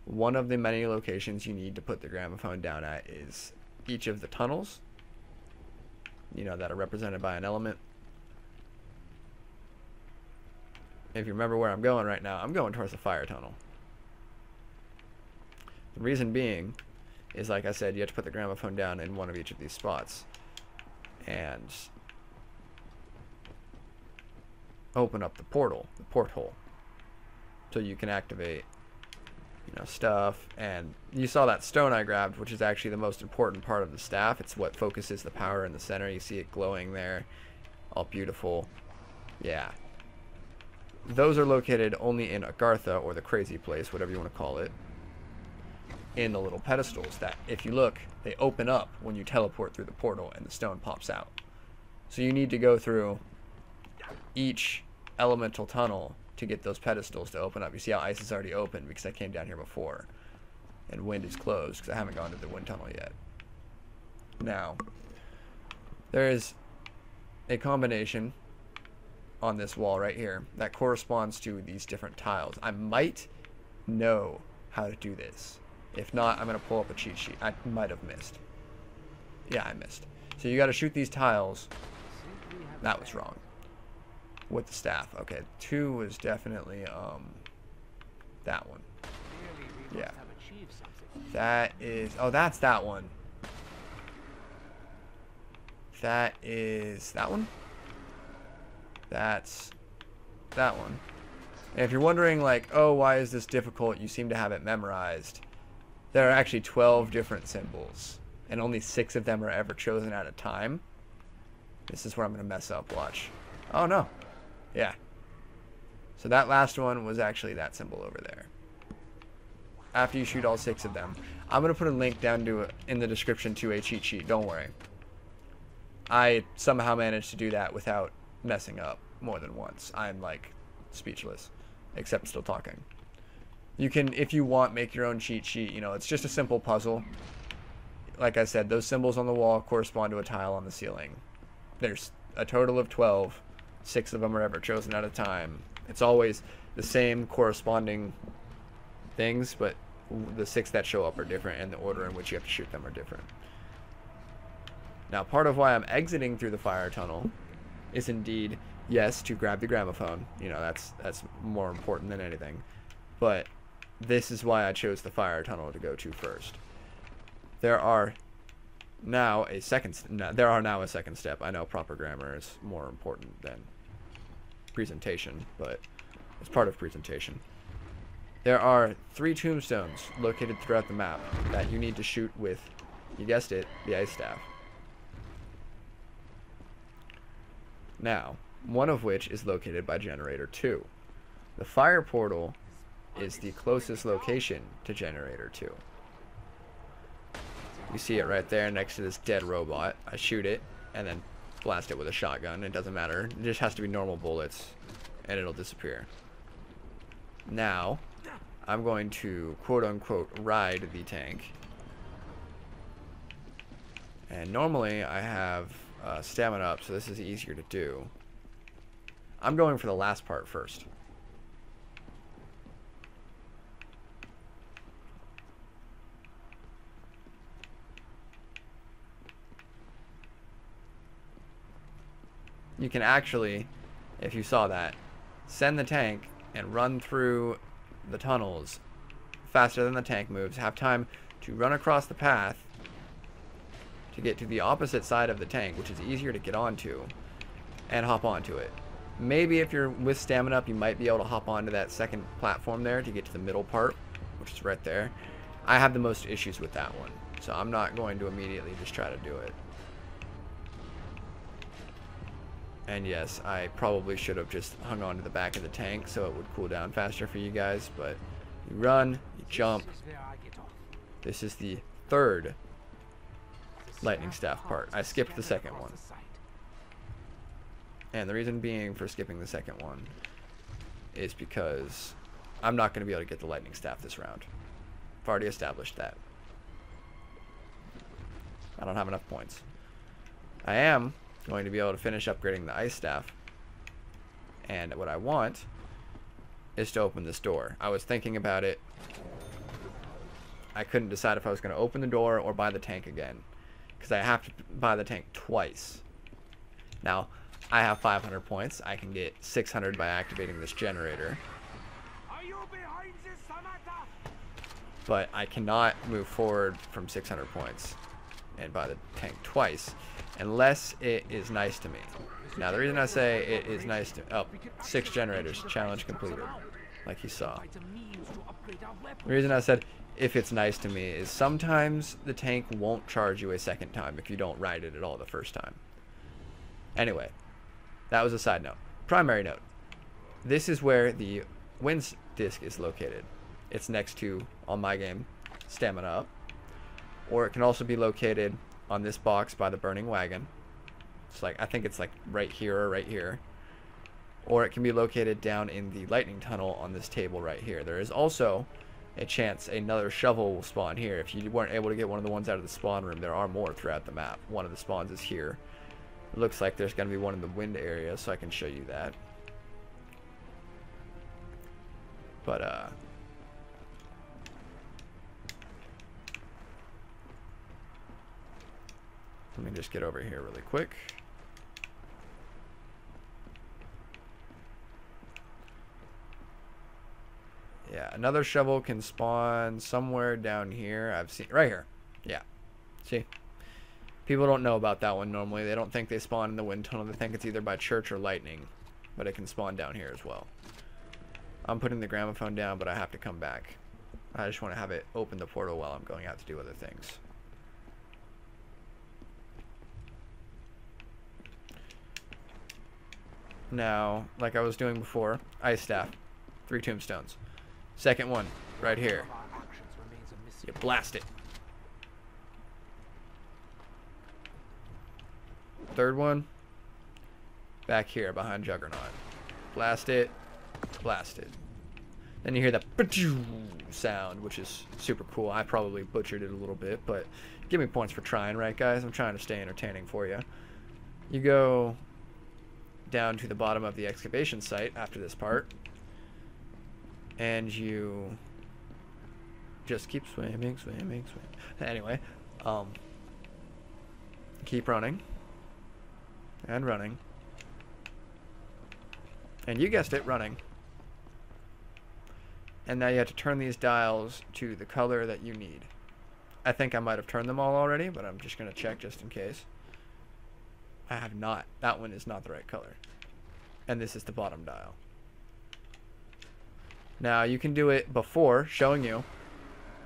A: One of the many locations you need to put the gramophone down at is each of the tunnels, you know, that are represented by an element. If you remember where I'm going right now, I'm going towards the fire tunnel. The reason being is, like I said, you have to put the gramophone down in one of each of these spots and open up the porthole, so you can activate, you know, stuff. And you saw that stone I grabbed, which is actually the most important part of the staff. It's what focuses the power in the center. You see it glowing there, all beautiful. Yeah, those are located only in Agartha, or the crazy place, whatever you want to call it, in the little pedestals that, if you look, they open up when you teleport through the portal and the stone pops out. So you need to go through each elemental tunnel to get those pedestals to open up. You see how ice is already open because I came down here before, and wind is closed because I haven't gone to the wind tunnel yet. Now, there is a combination on this wall right here that corresponds to these different tiles. I might know how to do this. If not, I'm going to pull up a cheat sheet. I might have missed. Yeah, I missed. So you got to shoot these tiles. That was wrong. With the staff. Okay, 2 was definitely that one. Yeah. That is, oh, that's that one. That is that one. That's that one. And if you're wondering, like, oh, why is this difficult? You seem to have it memorized. There are actually 12 different symbols, and only 6 of them are ever chosen at a time. This is where I'm going to mess up. Watch. Oh, no. Yeah. So that last one was actually that symbol over there. After you shoot all 6 of them. I'm going to put a link down to in the description to a cheat sheet. Don't worry. I somehow managed to do that without messing up more than once. I'm, like, speechless. Except still talking. You can, if you want, make your own cheat sheet. You know, it's just a simple puzzle. Like I said, those symbols on the wall correspond to a tile on the ceiling. There's a total of 12. 6 of them are ever chosen at a time. It's always the same corresponding things, but the 6 that show up are different, and the order in which you have to shoot them are different. Now, part of why I'm exiting through the fire tunnel is indeed, yes, to grab the gramophone. You know, that's more important than anything. But this is why I chose the fire tunnel to go to first. There are now a second step. I know proper grammar is more important than presentation, but it's part of presentation. There are 3 tombstones located throughout the map that you need to shoot with, you guessed it, the ice staff. Now, one of which is located by generator 2. The fire portal is the closest location to generator 2. You see it right there next to this dead robot. I shoot it and then blast it with a shotgun. It doesn't matter. It just has to be normal bullets and it'll disappear. Now, I'm going to quote-unquote ride the tank. And normally I have stamina up, so this is easier to do. I'm going for the last part first. You can actually, if you saw that, send the tank and run through the tunnels faster than the tank moves. Have time to run across the path to get to the opposite side of the tank, which is easier to get onto, and hop onto it. Maybe if you're with stamina up, you might be able to hop onto that second platform there to get to the middle part, which is right there. I have the most issues with that one, so I'm not going to immediately just try to do it. And yes, I probably should have just hung on to the back of the tank so it would cool down faster for you guys, but you run, you jump. This is the 3rd lightning staff part. I skipped the 2nd one. And the reason being for skipping the 2nd one is because I'm not going to be able to get the lightning staff this round. I've already established that. I don't have enough points. I am going to be able to finish upgrading the ice staff, and what I want is to open this door. I was thinking about it. I couldn't decide if I was going to open the door or buy the tank again, because I have to buy the tank twice. Now, I have 500 points. I can get 600 by activating this generator, but I cannot move forward from 600 points and buy the tank twice unless it is nice to me. Now, the reason I say it is nice to... Oh, 6 generators. Challenge completed, like you saw. The reason I said if it's nice to me is sometimes the tank won't charge you a second time if you don't ride it at all the first time. Anyway, that was a side note. Primary note. This is where the wind disc is located. It's next to, on my game, stamina up. Or it can also be located on this box by the burning wagon. It's like, I think it's like right here or right here. Or it can be located down in the lightning tunnel on this table right here. There is also a chance another shovel will spawn here. If you weren't able to get one of the ones out of the spawn room, there are more throughout the map. One of the spawns is here. It looks like there's going to be one in the wind area, so I can show you that. But, let me just get over here really quick. Yeah, another shovel can spawn somewhere down here. I've seen right here. Yeah. See? People don't know about that one normally. They don't think they spawn in the wind tunnel. They think it's either by church or lightning. But it can spawn down here as well. I'm putting the gramophone down, but I have to come back. I just want to have it open the portal while I'm going out to do other things. Now, like I was doing before, ice staff, 3 tombstones. Second one, right here. You blast it. Third one, back here behind Juggernaut. Blast it, blast it. Then you hear that sound, which is super cool. I probably butchered it a little bit, but give me points for trying, right, guys? I'm trying to stay entertaining for you. You go down to the bottom of the excavation site after this part. And you just keep swimming. Anyway, keep running. And running. And you guessed it, running. And now you have to turn these dials to the color that you need. I think I might have turned them all already, but I'm just going to check just in case. I have not. That one is not the right color. And this is the bottom dial. Now you can do it before, showing you.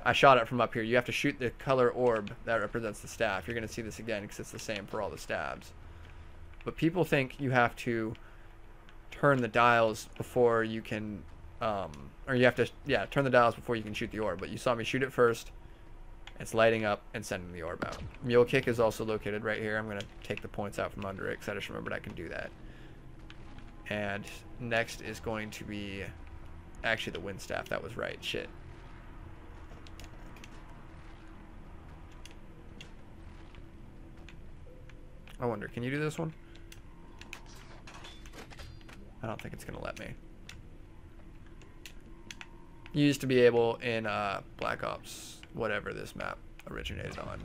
A: I shot it from up here. You have to shoot the color orb that represents the staff. You're going to see this again because it's the same for all the stabs. But people think you have to turn the dials before you can, or you have to, yeah, turn the dials before you can shoot the orb. But you saw me shoot it first. It's lighting up and sending the orb out. Mule Kick is also located right here. I'm going to take the points out from under it because I just remembered I can do that. And next is going to be actually the Wind Staff. That was right. Shit. I wonder, can you do this one? I don't think it's going to let me. You used to be able in Black Ops, whatever this map originated on,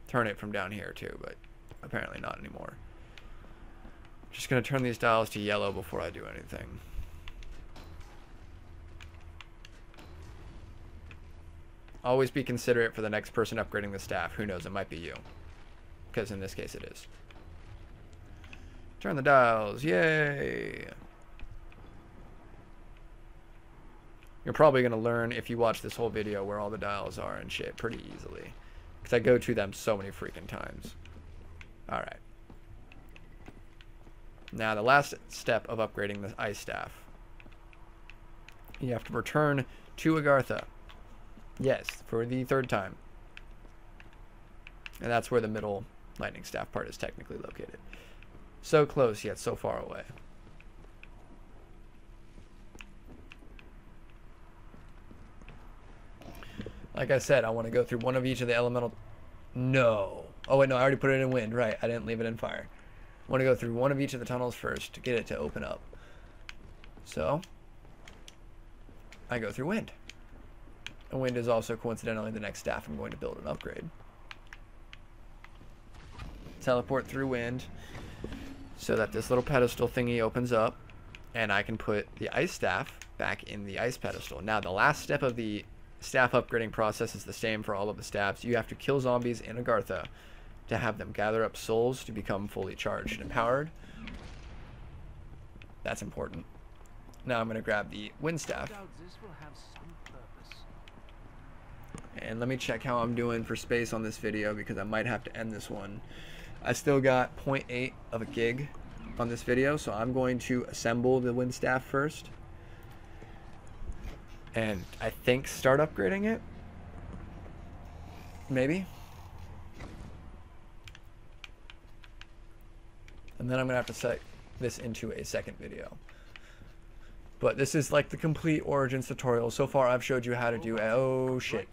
A: turn it from down here too, but apparently not anymore. Just going to turn these dials to yellow before I do anything. Always be considerate for the next person upgrading the staff. Who knows, it might be you. Because in this case it is. Turn the dials, yay! You're probably going to learn, if you watch this whole video, where all the dials are and shit pretty easily. Because I go to them so many freaking times. Alright. Now, the last step of upgrading the Ice Staff. You have to return to Agartha. Yes, for the third time. And that's where the middle Lightning Staff part is technically located. So close, yet so far away. Like I said, I want to go through one of each of the elemental... No. Oh, wait, no, I already put it in wind. Right, I didn't leave it in fire. I want to go through one of each of the tunnels first to get it to open up. So, I go through wind. And wind is also coincidentally the next staff I'm going to build and upgrade. Teleport through wind so that this little pedestal thingy opens up and I can put the Ice Staff back in the ice pedestal. Now, the last step of the staff upgrading process is the same for all of the staffs. You have to kill zombies in Agartha to have them gather up souls to become fully charged and empowered. That's important. Now I'm going to grab the Wind Staff. And let me check how I'm doing for space on this video because I might have to end this one. I still got 0.8 of a gig on this video, so I'm going to assemble the Wind Staff first. And I think start upgrading it. Maybe. And then I'm going to have to set this into a second video. But this is like the complete Origins tutorial. So far I've showed you how to do... Oh shit.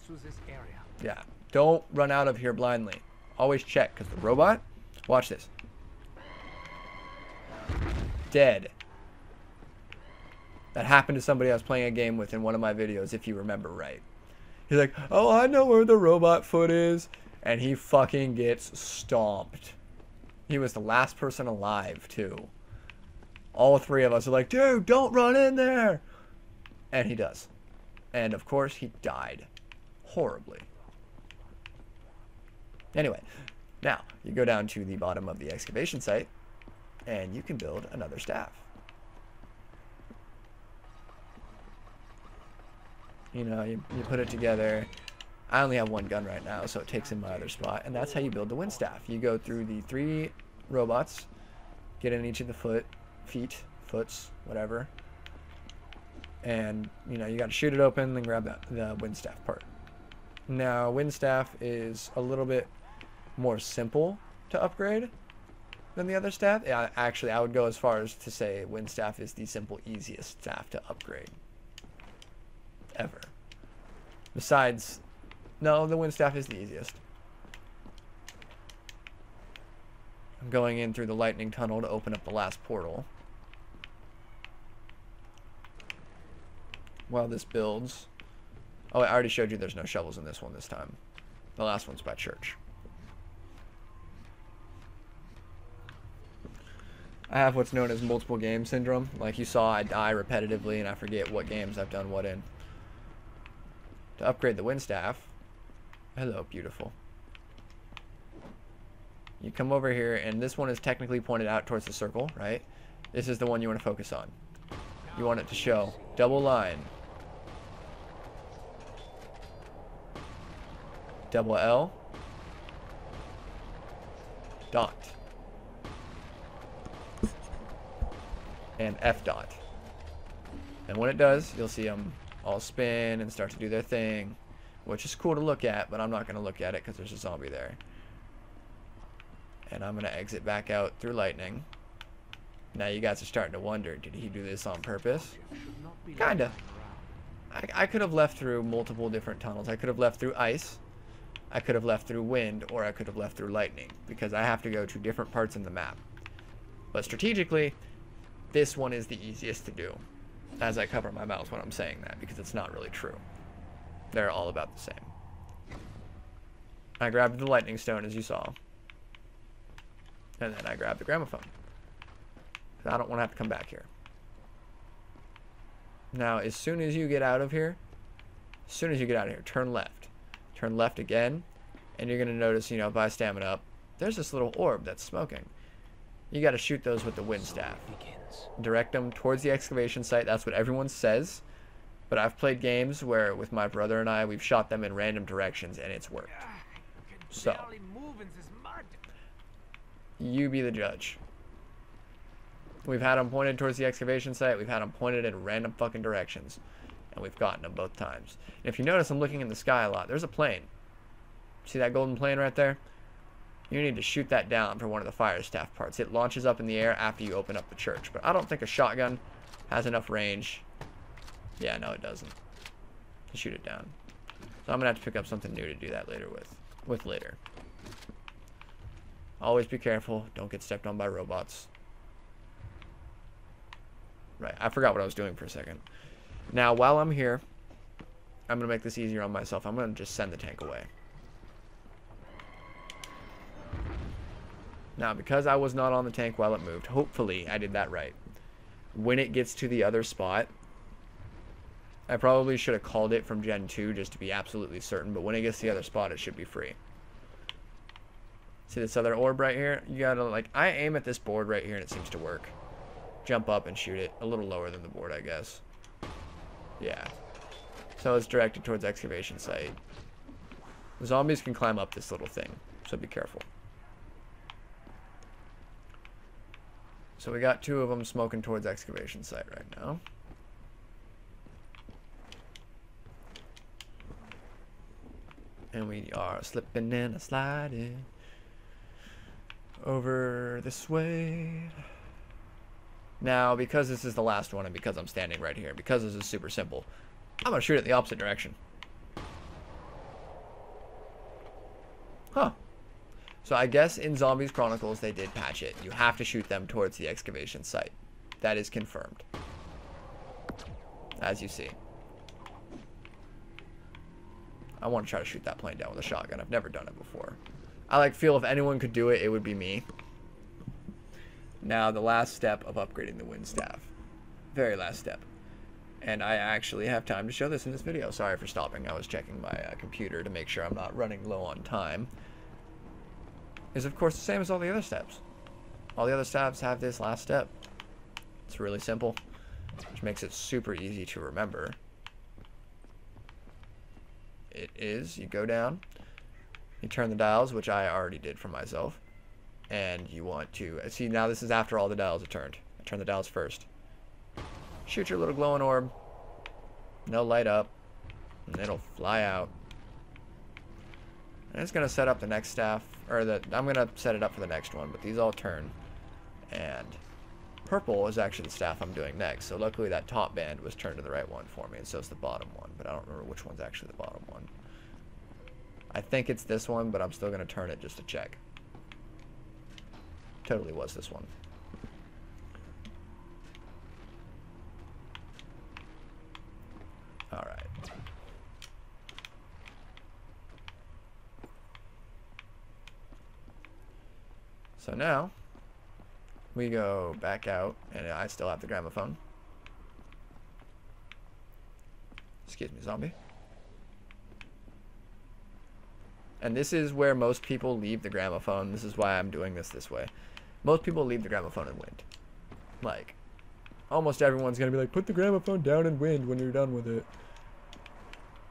A: Yeah. Don't run out of here blindly. Always check, because the robot... Watch this. Dead. That happened to somebody I was playing a game with in one of my videos, if you remember right. He's like, oh, I know where the robot foot is. And he fucking gets stomped. He was the last person alive, too. All three of us are like, dude, don't run in there. And he does. And, of course, he died. Horribly. Anyway, now, you go down to the bottom of the excavation site, and you can build another staff. You know, you put it together. I only have one gun right now, so it takes in my other spot. And that's how you build the Wind Staff. You go through the 3 robots, get in each of the foots, whatever. And, you know, you got to shoot it open, then grab the Wind Staff part. Now, Wind Staff is a little bit more simple to upgrade than the other staff. Yeah, actually, I would go as far as to say Wind Staff is the simple, easiest staff to upgrade. Ever. Besides, no, the Wind Staff is the easiest. I'm going in through the lightning tunnel to open up the last portal. While this builds... Oh, I already showed you there's no shovels in this one this time. The last one's by church. I have what's known as multiple game syndrome. Like you saw, I die repetitively and I forget what games I've done what in. To upgrade the wind staff. Hello, beautiful. You come over here, and this one is technically pointed out towards the circle, right? This is the one you want to focus on. You want it to show double line. Double L. Dot. And F dot. And when it does, you'll see them all spin and start to do their thing, which is cool to look at, but I'm not going to look at it because there's a zombie there. And I'm going to exit back out through lightning. Now you guys are starting to wonder, did he do this on purpose? Kinda. I could have left through multiple different tunnels. I could have left through ice, I could have left through wind, or I could have left through lightning, because I have to go to different parts in the map. But strategically, this one is the easiest to do, as I cover my mouth when I'm saying that, because it's not really true. They're all about the same. I grabbed the lightning stone, as you saw. And then I grabbed the gramophone. I don't want to have to come back here. Now, as soon as you get out of here, turn left. Turn left again, and you're going to notice, you know, by stamina up, there's this little orb that's smoking. You got to shoot those with the wind staff. Direct them towards the excavation site. That's what everyone says. But I've played games where, with my brother and I, we've shot them in random directions, and it's worked. So, you be the judge. We've had them pointed towards the excavation site. We've had them pointed in random fucking directions. And we've gotten them both times. And if you notice, I'm looking in the sky a lot. There's a plane. See that golden plane right there? You need to shoot that down for one of the fire staff parts. It launches up in the air after you open up the church. But I don't think a shotgun has enough range. Yeah, no, it doesn't. To shoot it down. So I'm going to have to pick up something new to do that later with later. Always be careful. Don't get stepped on by robots. Right, I forgot what I was doing for a second. Now, while I'm here, I'm going to make this easier on myself. I'm going to just send the tank away. Now, because I was not on the tank while it moved, hopefully I did that right. When it gets to the other spot, I probably should have called it from Gen 2 just to be absolutely certain, but when it gets to the other spot, it should be free. See this other orb right here? You gotta, like, I aim at this board right here and it seems to work. Jump up and shoot it. A little lower than the board, I guess. Yeah. So it's directed towards excavation site. The zombies can climb up this little thing, so be careful. So we got 2 of them smoking towards excavation site right now. And we are slipping and sliding over this way. Now, because this is the last one and because I'm standing right here, because this is super simple, I'm going to shoot it the opposite direction. Huh. So I guess in Zombies Chronicles they did patch it. You have to shoot them towards the excavation site. That is confirmed. As you see. I want to try to shoot that plane down with a shotgun. I've never done it before. I feel if anyone could do it, it would be me. Now, the last step of upgrading the wind staff. Very last step. And I actually have time to show this in this video. Sorry for stopping. I was checking my computer to make sure I'm not running low on time. Is, of course, the same as all the other steps. All the other steps have this last step. It's really simple, which makes it super easy to remember. It is, you go down, you turn the dials, which I already did for myself. And you want to, see, now this is after all the dials are turned. I turn the dials first. Shoot your little glowing orb. They'll light up. And it'll fly out. And it's going to set up the next staff. I'm going to set it up for the next one. But these all turn. And purple is actually the staff I'm doing next. So luckily that top band was turned to the right one for me. And so is the bottom one. But I don't remember which one's actually the bottom one. I think it's this one, but I'm still going to turn it just to check. Totally was this one. Alright. So now, we go back out, and I still have the gramophone. Excuse me, zombie. And this is where most people leave the gramophone. This is why I'm doing this way. Most people leave the gramophone in wind. Like, almost everyone's gonna be like, put the gramophone down in wind when you're done with it.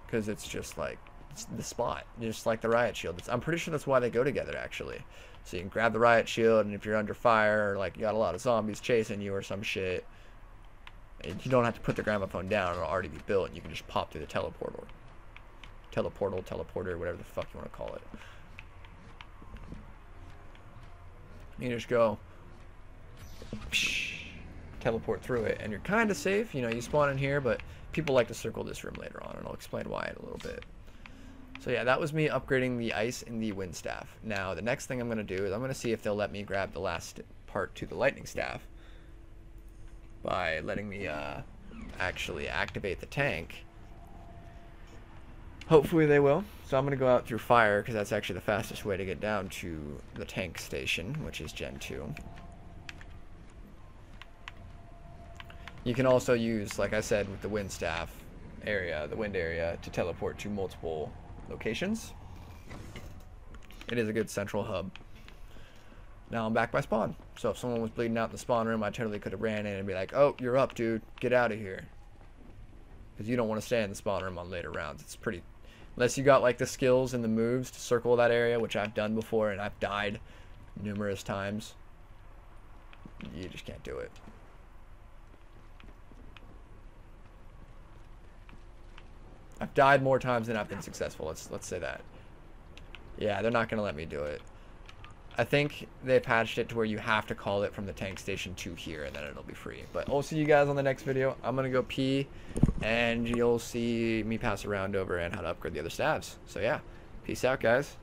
A: Because it's just like, it's the spot. Just like the riot shield. I'm pretty sure that's why they go together, actually. So you can grab the riot shield, and if you're under fire, or like you got a lot of zombies chasing you or some shit, you don't have to put the gramophone down. It'll already be built, and you can just pop through the teleporter. Teleporter, whatever the fuck you want to call it. You just go, teleport through it, and you're kind of safe. You know, you spawn in here, but people like to circle this room later on, and I'll explain why in a little bit. So yeah, that was me upgrading the ice and the wind staff. Now, the next thing I'm going to do is I'm going to see if they'll let me grab the last part to the lightning staff by letting me actually activate the tank. Hopefully they will. So I'm going to go out through fire, because that's actually the fastest way to get down to the tank station, which is Gen 2. You can also use, like I said, with the wind staff area, the wind area, to teleport to multiple locations. It is a good central hub. Now I'm back by spawn. So if someone was bleeding out in the spawn room, I totally could have ran in and be like, oh, you're up, dude. Get out of here. Because you don't want to stay in the spawn room on later rounds. It's pretty... Unless you got like the skills and the moves to circle that area, which I've done before and I've died numerous times. You just can't do it. I've died more times than I've been successful. Let's say that. Yeah, they're not gonna let me do it. I think they patched it to where you have to call it from the tank station to here, and then it'll be free. But I'll see you guys on the next video. I'm gonna go pee, and you'll see me pass around over and how to upgrade the other stabs. So yeah, peace out, guys.